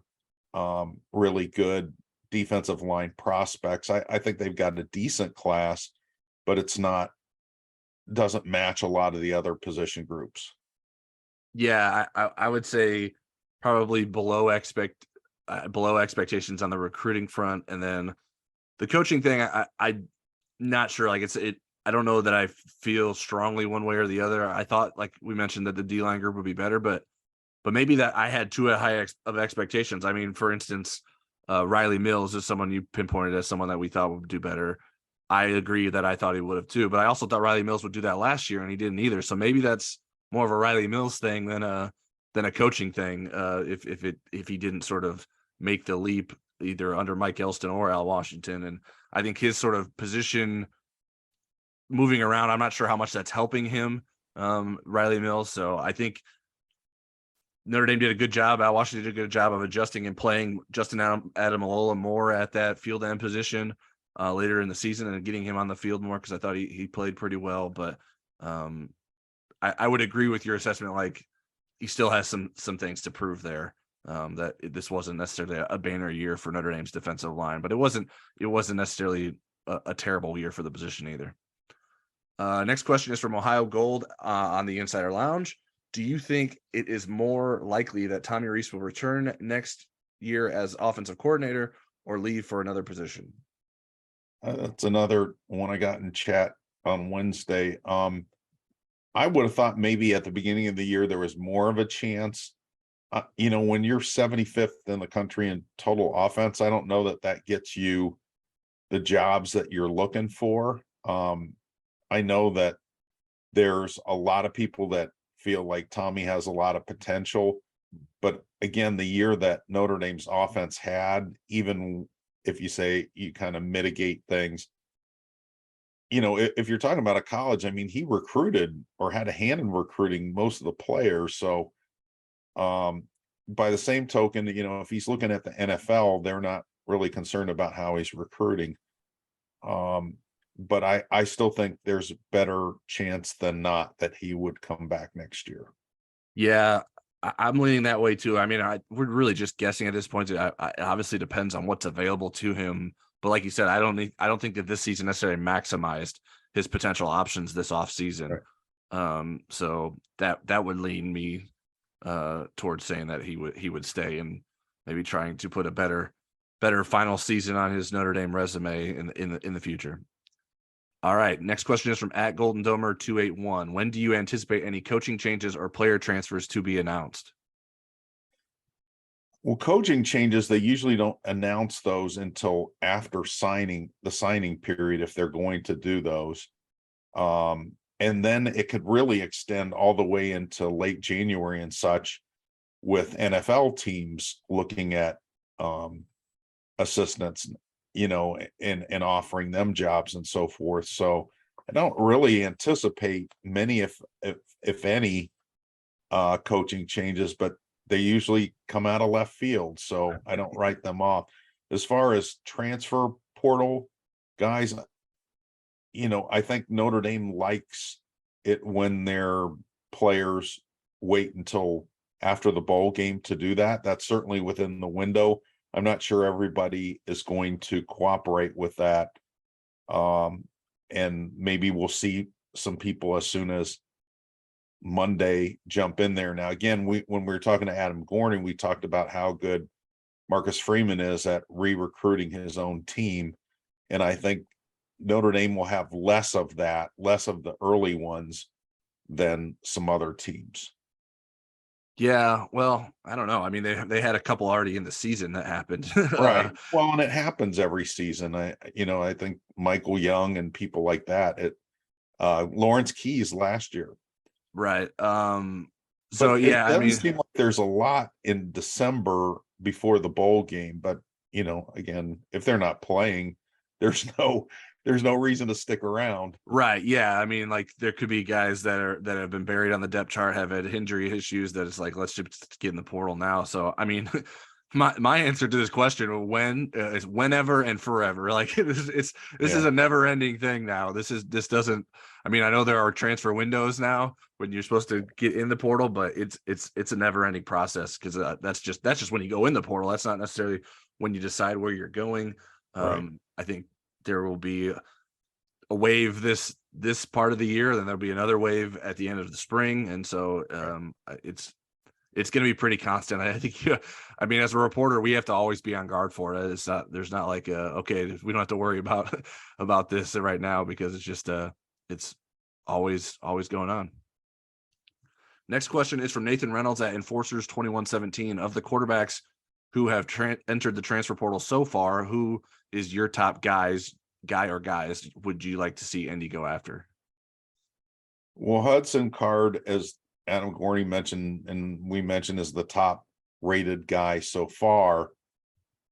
really good defensive line prospects. I think they've got a decent class, but doesn't match a lot of the other position groups. Yeah, I would say probably below expectations on the recruiting front, and then the coaching thing. I'm not sure. Like I don't know that I feel strongly one way or the other. I thought, like we mentioned, that the D-line group would be better, but maybe that I had too high of expectations. I mean, for instance, Riley Mills is someone you pinpointed as someone that we thought would do better. I agree that I thought he would have too, but I also thought Riley Mills would do that last year, and he didn't either. So maybe that's more of a Riley Mills thing than a coaching thing. If he didn't sort of make the leap either under Mike Elston or Al Washington, and I think his sort of position moving around, I'm not sure how much that's helping him, Riley Mills. So I think Notre Dame did a good job. Al Washington did a good job of adjusting and playing Justin Adamalola more at that field end position later in the season and getting him on the field more because I thought he played pretty well. But I would agree with your assessment. Like he still has some things to prove there. That this wasn't necessarily a banner year for Notre Dame's defensive line, but it wasn't necessarily a terrible year for the position either. Next question is from Ohio Gold on the Insider Lounge. Do you think it is more likely that Tommy Rees will return next year as offensive coordinator or leave for another position? That's another one I got in chat on Wednesday. I would have thought maybe at the beginning of the year there was more of a chance. When you're 75th in the country in total offense, I don't know that gets you the jobs that you're looking for. I know that there's a lot of people that feel like Tommy has a lot of potential, but again, the year that Notre Dame's offense had, even if you say you kind of mitigate things, if you're talking about a college, I mean, he recruited or had a hand in recruiting most of the players. So by the same token, if he's looking at the NFL, they're not really concerned about how he's recruiting. But I still think there's a better chance than not that he would come back next year. Yeah, I'm leaning that way too. I mean, we're really just guessing at this point. It obviously depends on what's available to him. But like you said, I don't think that this season necessarily maximized his potential options this offseason. Right. So that would lean me towards saying that he would stay and maybe trying to put a better final season on his Notre Dame resume in the future. All right. Next question is from @GoldenDomer281. When do you anticipate any coaching changes or player transfers to be announced? Well, coaching changes, they usually don't announce those until after the signing period, if they're going to do those. And then it could really extend all the way into late January and such, with NFL teams looking at assistants, and offering them jobs and so forth. So I don't really anticipate many, if any, coaching changes, but they usually come out of left field. So I don't write them off. As far as transfer portal guys, I think Notre Dame likes it when their players wait until after the bowl game to do that. That's certainly within the window. I'm not sure everybody is going to cooperate with that. And maybe we'll see some people as soon as Monday jump in there. Now, again, when we were talking to Adam Gorney, we talked about how good Marcus Freeman is at re-recruiting his own team. And I think Notre Dame will have less of that, less of the early ones than some other teams. Yeah, well, I don't know. I mean, they had a couple already in the season that happened. Right. Well, and it happens every season. I think Michael Young and people like that. Lawrence Keys last year. Right. So but yeah, it doesn't seem like there's a lot in December before the bowl game. But again, if they're not playing, there's no reason to stick around. Right. Yeah. I mean, like there could be guys that have been buried on the depth chart, have had injury issues that it's like, let's just get in the portal now. So, I mean, my answer to this question is whenever and forever. Like this is a never ending thing now. This doesn't, I mean, I know there are transfer windows now when you're supposed to get in the portal, but it's a never ending process. Cause that's just when you go in the portal. That's not necessarily when you decide where you're going. Right. I think there will be a wave this part of the year, then there'll be another wave at the end of the spring, and so it's going to be pretty constant. I think I mean, as a reporter, we have to always be on guard for it. There's not like okay, we don't have to worry about this right now, because it's just it's always going on. Next question is from Nathan Reynolds at Enforcers 2117. Of the quarterbacks who have entered the transfer portal so far, who is your top guy or guys would you like to see Indy go after? Well, Hudson Card, as Adam Gorney mentioned and we mentioned, is the top rated guy so far,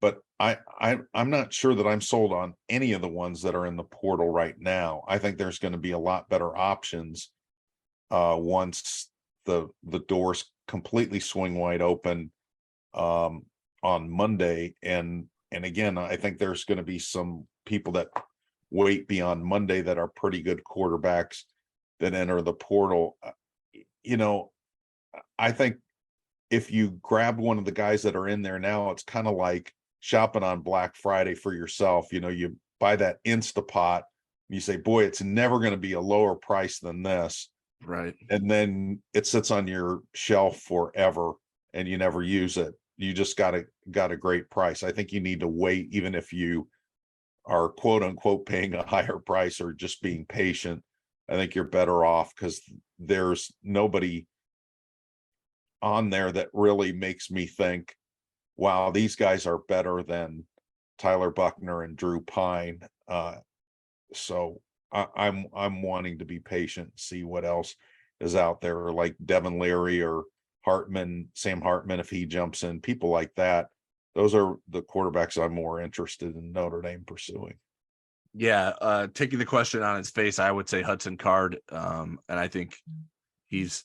but I'm not sure that I'm sold on any of the ones that are in the portal right now. I think there's going to be a lot better options once the doors completely swing wide open on Monday. And again, I think there's going to be some people that wait beyond Monday that are pretty good quarterbacks that enter the portal. I think if you grab one of the guys that are in there now, it's kind of like shopping on Black Friday for yourself. You buy that Instapot, you say, boy, it's never going to be a lower price than this. Right. And then it sits on your shelf forever and you never use it. You just got a great price. I think you need to wait, even if you are quote unquote paying a higher price or just being patient. I think you're better off because there's nobody on there that really makes me think, wow, these guys are better than Tyler Buckner and Drew Pine. So I'm wanting to be patient, see what else is out there, like Devin Leary or Hartman, Sam Hartman, if he jumps in, people like that. Those are the quarterbacks I'm more interested in Notre Dame pursuing. Yeah, taking the question on its face, I would say Hudson Card, and I think he's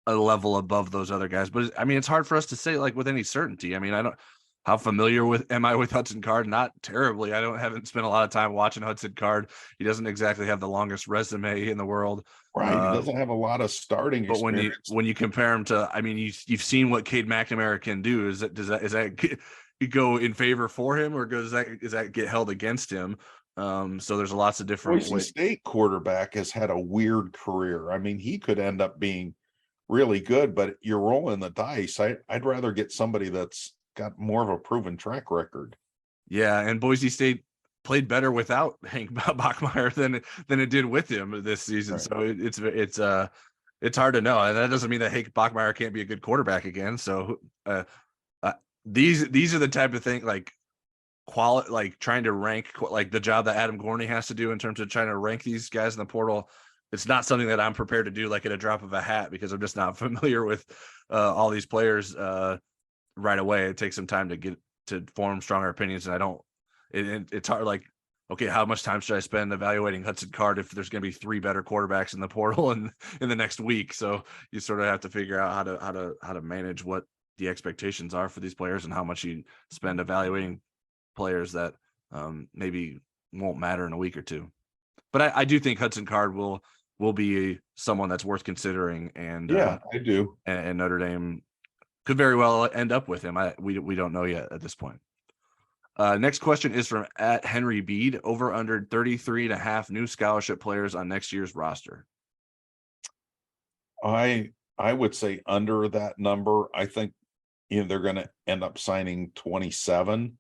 a level above those other guys. But I mean, it's hard for us to say like with any certainty. I mean, how familiar am I with Hudson Card? Not terribly. Haven't spent a lot of time watching Hudson Card. He doesn't exactly have the longest resume in the world. Right. He doesn't have a lot of starting but experience. when you compare him to, I mean, you've seen what Cade McNamara can do. Is that go in favor for him, or does that get held against him? So there's lots of different Boise State quarterback has had a weird career. I mean, he could end up being really good, but you're rolling the dice. I'd rather get somebody that's got more of a proven track record. Yeah, and Boise State played better without Hank Bachmeier than it did with him this season. Right. So it's hard to know, and that doesn't mean that Hank Bachmeier can't be a good quarterback again. So these are the type of thing like quality, like trying to rank, like the job that Adam Gorney has to do in terms of trying to rank these guys in the portal. It's not something that I'm prepared to do like at a drop of a hat because I'm just not familiar with all these players right away. It takes some time to get to form stronger opinions, and it's hard. Like, okay, how much time should I spend evaluating Hudson Card if there's going to be 3 better quarterbacks in the portal in the next week? So you sort of have to figure out how to manage what the expectations are for these players and how much you spend evaluating players that maybe won't matter in a week or two. But I do think Hudson Card will be someone that's worth considering, and yeah, I do. And Notre Dame could very well end up with him. We don't know yet at this point. Next question is from @Henry Bede. Over under 33.5 new scholarship players on next year's roster. I would say under that number. I think they're going to end up signing 27,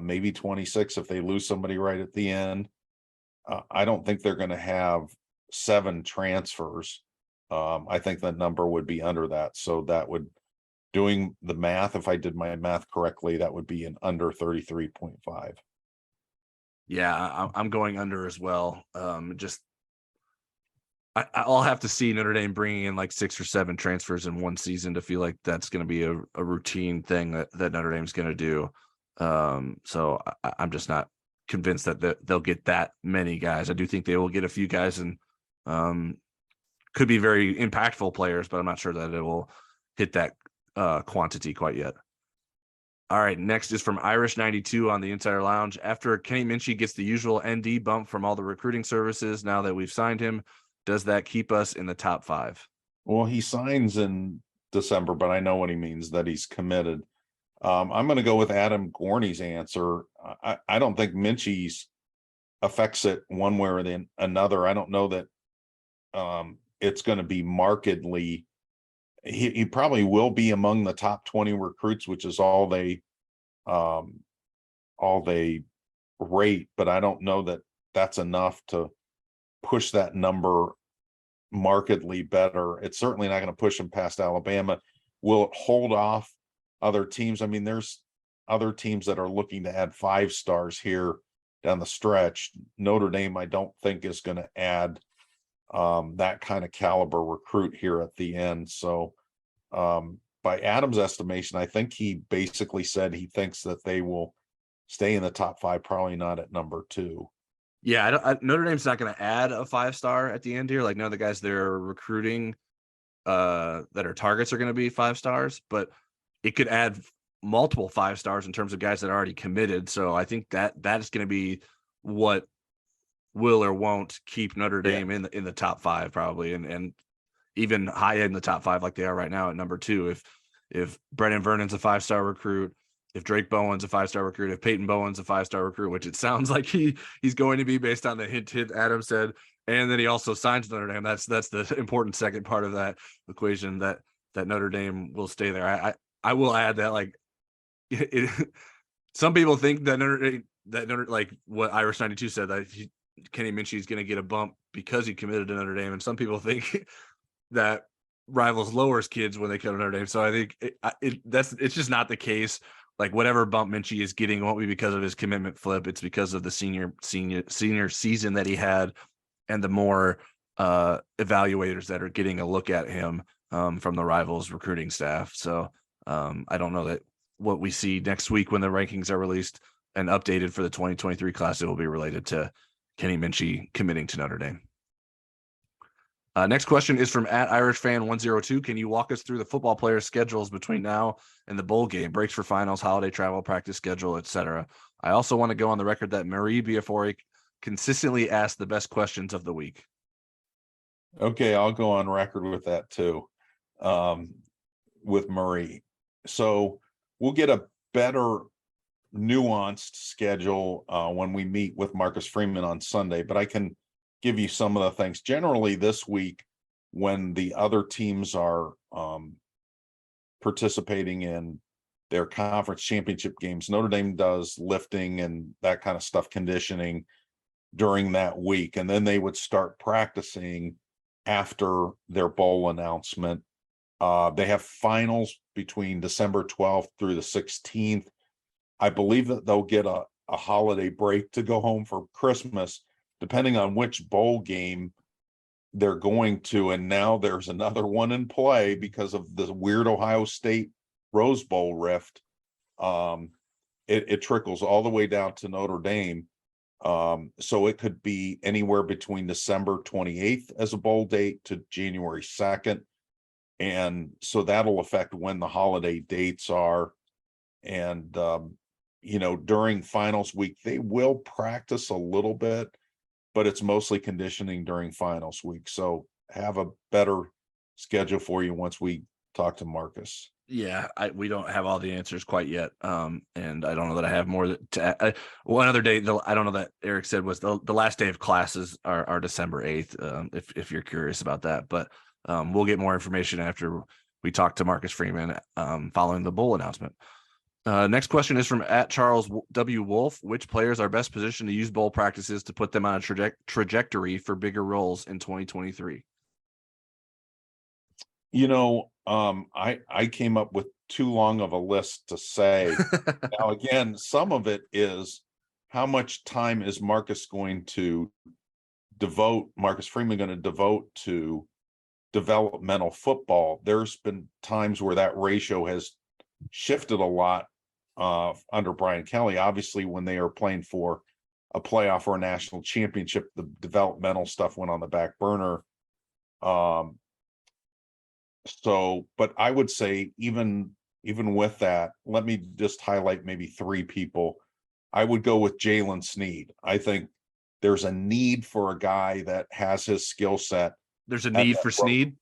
maybe 26 if they lose somebody right at the end. I don't think they're going to have 7 transfers. I think that number would be under that. So that would, doing the math, if I did my math correctly, that would be an under 33.5. Yeah, I'm going under as well. I'll have to see Notre Dame bringing in like 6 or 7 transfers in one season to feel like that's going to be a routine thing that Notre Dame's going to do. So I'm just not convinced that they'll get that many guys. I do think they will get a few guys and could be very impactful players, but I'm not sure that it will hit that quantity quite yet. All right, next is from Irish92 on the Insider Lounge. After Kenny Minchey gets the usual ND bump from all the recruiting services, now that we've signed him, does that keep us in the top 5? Well, he signs in December, but I know what he means, that he's committed. I'm going to go with Adam Gorney's answer. I don't think Minchey's affects it one way or another. I don't know that it's going to be markedly. He probably will be among the top 20 recruits, which is all they rate, but I don't know that that's enough to push that number markedly better. It's certainly not going to push him past Alabama. Will it hold off other teams? I mean, there's other teams that are looking to add 5 stars here down the stretch. Notre Dame, I don't think, is going to add that kind of caliber recruit here at the end. So by Adam's estimation, I think he basically said he thinks that they will stay in the top 5, probably not at number 2. Yeah, Notre Dame's not going to add a 5-star at the end here. Like none of the guys they're recruiting that are targets are going to be 5 stars, but it could add multiple 5 stars in terms of guys that are already committed. So I think that is going to be what will or won't keep Notre Dame in the top 5 probably, and even high in the top 5 like they are right now at number 2. If Brennan Vernon's a 5-star recruit, if Drake Bowen's a 5-star recruit, if Peyton Bowen's a 5-star recruit, which it sounds like he's going to be based on the hint Adam said, and then he also signs Notre Dame. That's the important second part of that equation, that Notre Dame will stay there. I will add that, like, some people think that Notre like what Irish 92 said, that Kenny Minchey is going to get a bump because he committed to Notre Dame, and some people think that Rivals lowers kids when they come to Notre Dame. So I think it's just not the case. Like, whatever bump Minchey is getting won't be because of his commitment flip. It's because of the senior season that he had, and the more evaluators that are getting a look at him from the Rivals recruiting staff. So I don't know that what we see next week when the rankings are released and updated for the 2023 class, it will be related to Kenny Minchey committing to Notre Dame. Next question is from @IrishFan102. Can you walk us through the football players' schedules between now and the bowl game, breaks for finals, holiday travel, practice schedule, etc.? I also want to go on the record that Marie Biafori consistently asks the best questions of the week. Okay, I'll go on record with that too, with Marie. So we'll get a better nuanced schedule when we meet with Marcus Freeman on Sunday, but I can give you some of the things. Generally this week, when the other teams are participating in their conference championship games, Notre Dame does lifting and that kind of stuff, conditioning during that week, and then they would start practicing after their bowl announcement. They have finals between December 12th through the 16th. I believe that they'll get a holiday break to go home for Christmas, depending on which bowl game they're going to. And now there's another one in play because of the weird Ohio State Rose Bowl rift. It trickles all the way down to Notre Dame. So it could be anywhere between December 28th as a bowl date to January 2nd. And so that'll affect when the holiday dates are. And, during finals week, they will practice a little bit, but it's mostly conditioning during finals week. So have a better schedule for you once we talk to Marcus. Yeah, we don't have all the answers quite yet. And I don't know that I have more to add. One other day, I don't know that Eric said was the last day of classes are December 8th, if you're curious about that. But we'll get more information after we talk to Marcus Freeman following the bowl announcement. Next question is from @Charles W. Wolf. Which players are best positioned to use bowl practices to put them on a trajectory for bigger roles in 2023? I came up with too long of a list to say. Now, again, some of it is how much time is Marcus Freeman going to devote to developmental football? There's been times where that ratio has shifted a lot under Brian Kelly. Obviously, when they are playing for a playoff or a national championship, the developmental stuff went on the back burner. But I would say even with that, let me just highlight maybe 3 people. I would go with Jalen Sneed. I think there's a need for a guy that has his skill set. There's a need for Sneed?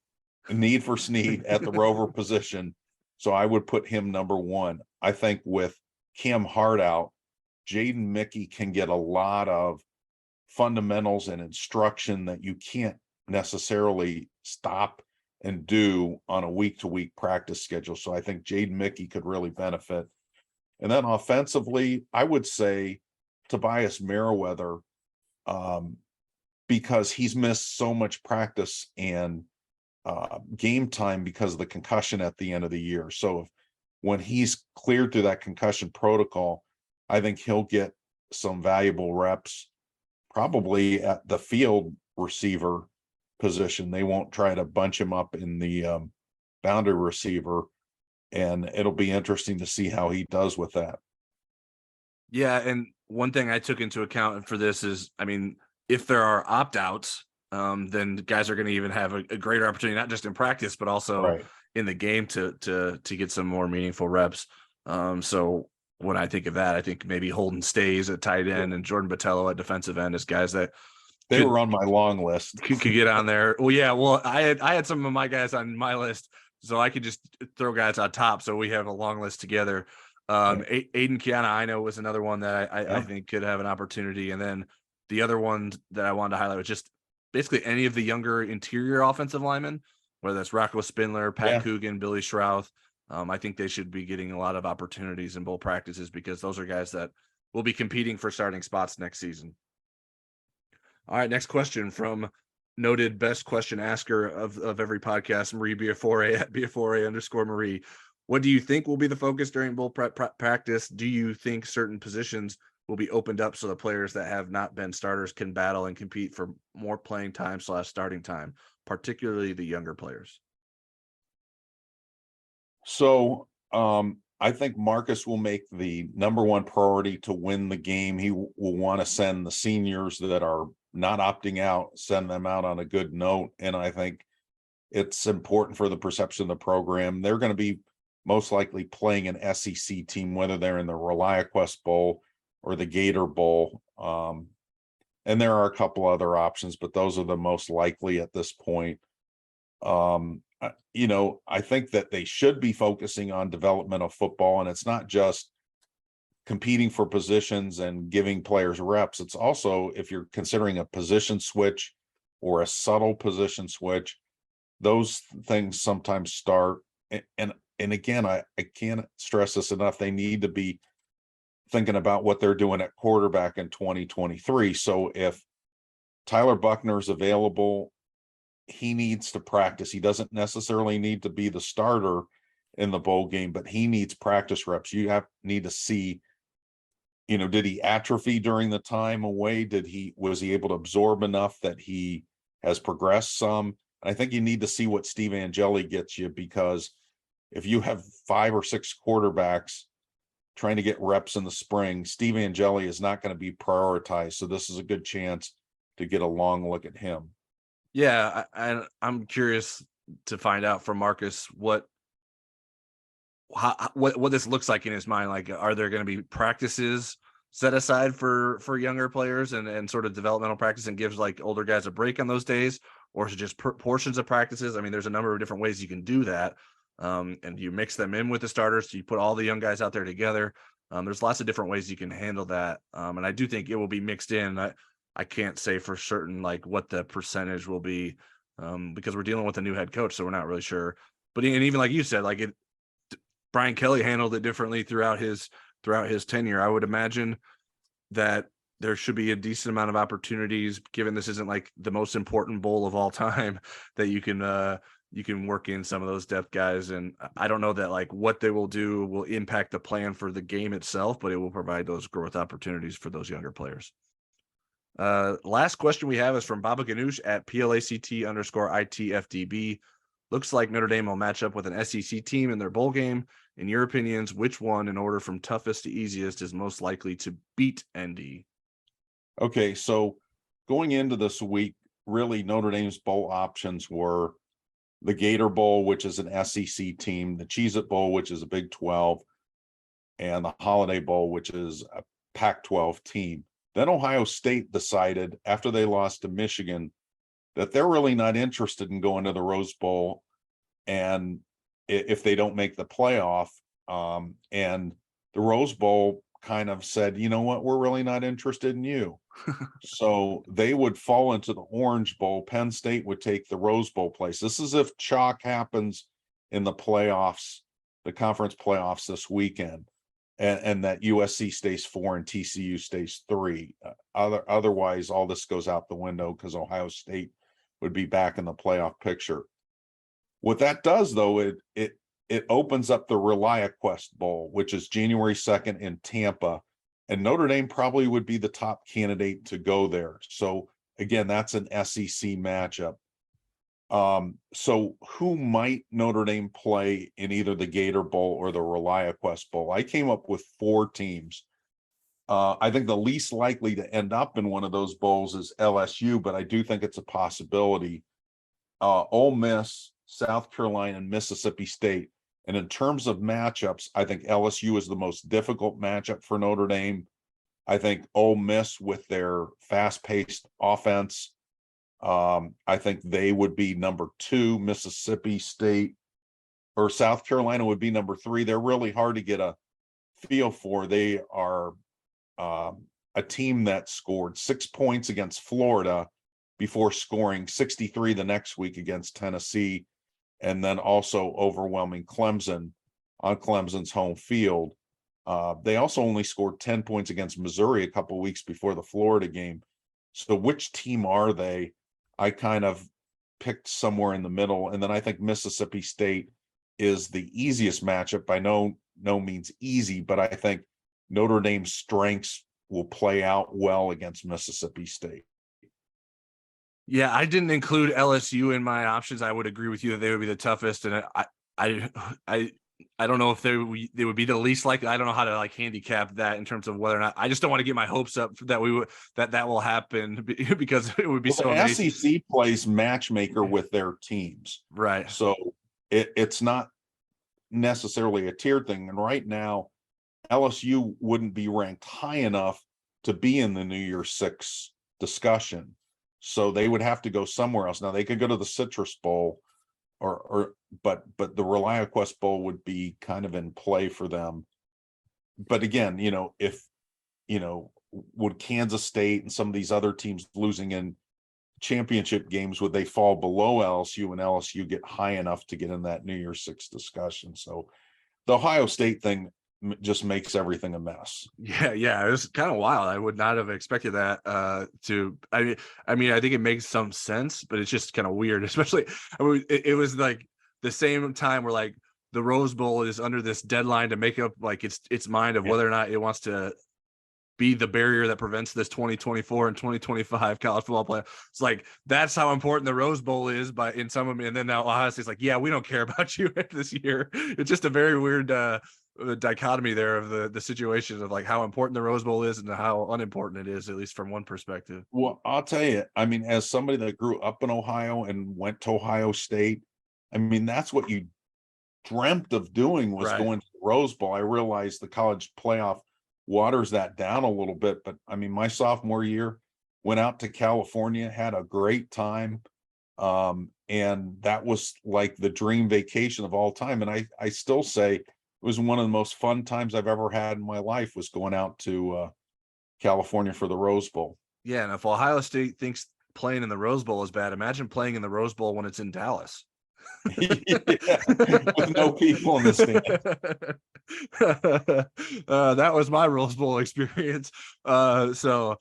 A need for Sneed at the rover position. So I would put him number 1. I think with Cam Hart out, Jaden Mickey can get a lot of fundamentals and instruction that you can't necessarily stop and do on a week-to-week practice schedule. So I think Jaden Mickey could really benefit. And then offensively, I would say Tobias Merriweather, because he's missed so much practice and game time because of the concussion at the end of the year. So when he's cleared through that concussion protocol, I think he'll get some valuable reps, probably at the field receiver position. They won't try to bunch him up in the boundary receiver, and it'll be interesting to see how he does with that. Yeah, and one thing I took into account for this is, if there are opt-outs, then guys are going to even have a greater opportunity, not just in practice, but also in the game to get some more meaningful reps. So when I think of that, I think maybe Holden Stays at tight end and Jordan Botello at defensive end as guys that they were on my long list. Could get on there. Well, yeah. Well, I had some of my guys on my list, so I could just throw guys on top. So we have a long list together. Aiden Kiana, I know, was another one that I think could have an opportunity. And then the other one that I wanted to highlight was just basically any of the younger interior offensive linemen, whether that's Rocco Spindler, Pat Coogan, Billy Schrouth. I think they should be getting a lot of opportunities in both practices because those are guys that will be competing for starting spots next season. All right, next question from noted best question asker of every podcast, Marie Biafore at Biafore_Marie. What do you think will be the focus during bull practice? Do you think certain positions will be opened up so the players that have not been starters can battle and compete for more playing time / starting time, particularly the younger players? So I think Marcus will make the number one priority to win the game. He will want to send the seniors that are not opting out, send them out on a good note. And I think it's important for the perception of the program. They're going to be most likely playing an SEC team, whether they're in the ReliaQuest Bowl or the Gator Bowl. And there are a couple other options, but those are the most likely at this point. I think that they should be focusing on developmental football, and it's not just competing for positions and giving players reps. It's also, if you're considering a position switch or a subtle position switch, those things sometimes start. And again, I can't stress this enough. They need to be thinking about what they're doing at quarterback in 2023. So if Tyler Buckner is available, he needs to practice. He doesn't necessarily need to be the starter in the bowl game, but he needs practice reps. You need to see, did he atrophy during the time away? Was he able to absorb enough that he has progressed some? And I think you need to see what Steve Angeli gets you, because if you have 5 or 6 quarterbacks trying to get reps in the spring, Steve Angeli is not going to be prioritized. So this is a good chance to get a long look at him. Yeah, I'm curious to find out from Marcus what this looks like in his mind. Like, are there going to be practices set aside for younger players and sort of developmental practice, and gives like older guys a break on those days, or is it just portions of practices? I mean, there's a number of different ways you can do that. And you mix them in with the starters. So you put all the young guys out there together. There's lots of different ways you can handle that. And I do think it will be mixed in. I can't say for certain like what the percentage will be, because we're dealing with a new head coach, so we're not really sure. But even like you said, like Brian Kelly handled it differently throughout his tenure. I would imagine that there should be a decent amount of opportunities, given this isn't like the most important bowl of all time, that you can work in some of those depth guys. And I don't know that like what they will do will impact the plan for the game itself, but it will provide those growth opportunities for those younger players. Last question we have is from Baba Ganoush at PLACT_ITFDB. Looks like Notre Dame will match up with an SEC team in their bowl game. In your opinions, which one, in order from toughest to easiest, is most likely to beat ND? Okay, so going into this week, really Notre Dame's bowl options were the Gator Bowl, which is an SEC team, the Cheez-It Bowl, which is a Big 12, and the Holiday Bowl, which is a Pac-12 team. Then Ohio State decided, after they lost to Michigan, that they're really not interested in going to the Rose Bowl, and if they don't make the playoff, and the Rose Bowl kind of said, you know what, we're really not interested in you. So they would fall into the Orange Bowl. Penn State would take the Rose Bowl place. This is if chalk happens in the playoffs, the conference playoffs this weekend, and that USC stays 4 and TCU stays 3. Otherwise, all this goes out the window because Ohio State would be back in the playoff picture. What that does, though, it opens up the ReliaQuest Bowl, which is January 2nd in Tampa. And Notre Dame probably would be the top candidate to go there. So again, that's an SEC matchup. So who might Notre Dame play in either the Gator Bowl or the ReliaQuest Bowl? I came up with 4 teams. I think the least likely to end up in one of those bowls is LSU, but I do think it's a possibility. Ole Miss, South Carolina, and Mississippi State. And in terms of matchups, I think LSU is the most difficult matchup for Notre Dame. I think Ole Miss, with their fast-paced offense, I think they would be number 2. Mississippi State or South Carolina would be number 3. They're really hard to get a feel for. They are a team that scored 6 points against Florida before scoring 63 the next week against Tennessee, and then also overwhelming Clemson on Clemson's home field. They also only scored 10 points against Missouri a couple weeks before the Florida game. So which team are they? I kind of picked somewhere in the middle. And then I think Mississippi State is the easiest matchup. By no means easy, but I think Notre Dame's strengths will play out well against Mississippi State. Yeah, I didn't include LSU in my options. I would agree with you that they would be the toughest, and I don't know if they would be the least likely. I don't know how to like handicap that in terms of whether or not. I just don't want to get my hopes up that that will happen because it would be so amazing. SEC plays matchmaker with their teams, right? So it's not necessarily a tiered thing. And right now, LSU wouldn't be ranked high enough to be in the New Year's Six discussion. So they would have to go somewhere else. Now they could go to the Citrus Bowl, but the ReliaQuest Bowl would be kind of in play for them. But again, if would Kansas State and some of these other teams losing in championship games, would they fall below LSU and LSU get high enough to get in that New Year's Six discussion? So the Ohio State thing just makes everything a mess. Yeah, it was kind of wild. I would not have expected that I mean, I think it makes some sense, but it's just kind of weird, especially it was like the same time where like the Rose Bowl is under this deadline to make up like its mind of whether or not it wants to be the barrier that prevents this 2024 and 2025 college football play. It's like that's how important the Rose Bowl is in some of them, and then now Ohio State's like, yeah, we don't care about you this year. It's just a very weird dichotomy there of the situation of like how important the Rose Bowl is and how unimportant it is, at least from one perspective. Well, I'll tell you, I mean, as somebody that grew up in Ohio and went to Ohio State, I mean, that's what you dreamt of doing was going to the Rose Bowl. I realized the college playoff waters that down a little bit, but I mean, my sophomore year went out to California, had a great time. And that was like the dream vacation of all time. And I still say it was one of the most fun times I've ever had in my life was going out to California for the Rose Bowl. Yeah, and if Ohio State thinks playing in the Rose Bowl is bad, imagine playing in the Rose Bowl when it's in Dallas. With no people in the stand. That was my Rose Bowl experience. But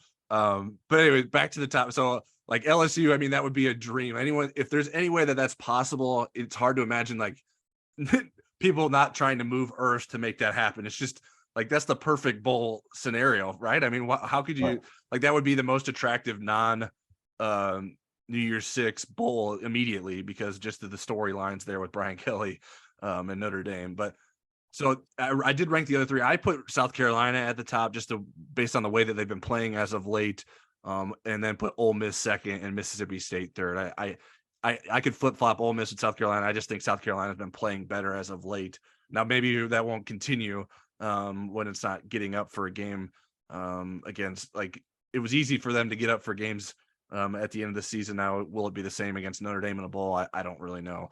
anyway, back to the top. So like LSU, I mean, that would be a dream. If there's any way that that's possible, it's hard to imagine like people not trying to move earth to make that happen. It's just like that's the perfect bowl scenario, right? I mean, how could you like that would be the most attractive New Year's Six bowl immediately because just of the storylines there with Brian Kelly and Notre Dame. But so I did rank the other three. I put South Carolina at the top just based on the way that they've been playing as of late, and then put Ole Miss second and Mississippi State third. I could flip flop Ole Miss and South Carolina. I just think South Carolina has been playing better as of late. Now maybe that won't continue when it's not getting up for a game against like it was easy for them to get up for games at the end of the season. Now, will it be the same against Notre Dame in a bowl? I don't really know.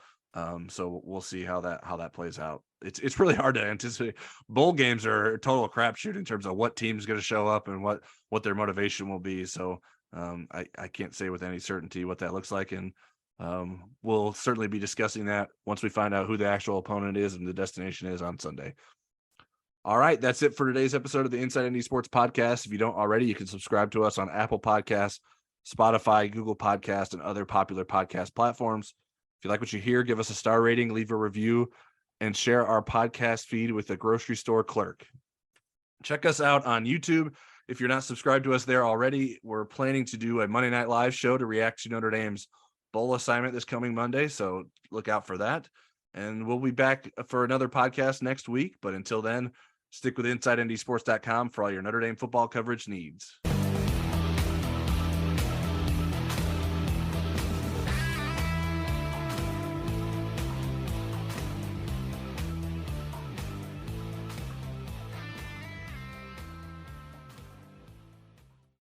So we'll see how that plays out. It's really hard to anticipate. Bowl games are a total crapshoot in terms of what team's going to show up and what their motivation will be. So I can't say with any certainty what that looks like. And we'll certainly be discussing that once we find out who the actual opponent is and the destination is on Sunday. All right, that's it for today's episode of the Inside ND Sports Podcast. If you don't already, you can subscribe to us on Apple Podcasts, Spotify, Google Podcast, and other popular podcast platforms. If you like what you hear, give us a star rating, leave a review, and share our podcast feed with a grocery store clerk. Check us out on YouTube. If you're not subscribed to us there already, we're planning to do a Monday Night Live show to react to Notre Dame's bowl assignment this coming Monday, so look out for that. And we'll be back for another podcast next week. But until then, Stick with InsideNDSports.com for all your Notre Dame football coverage needs.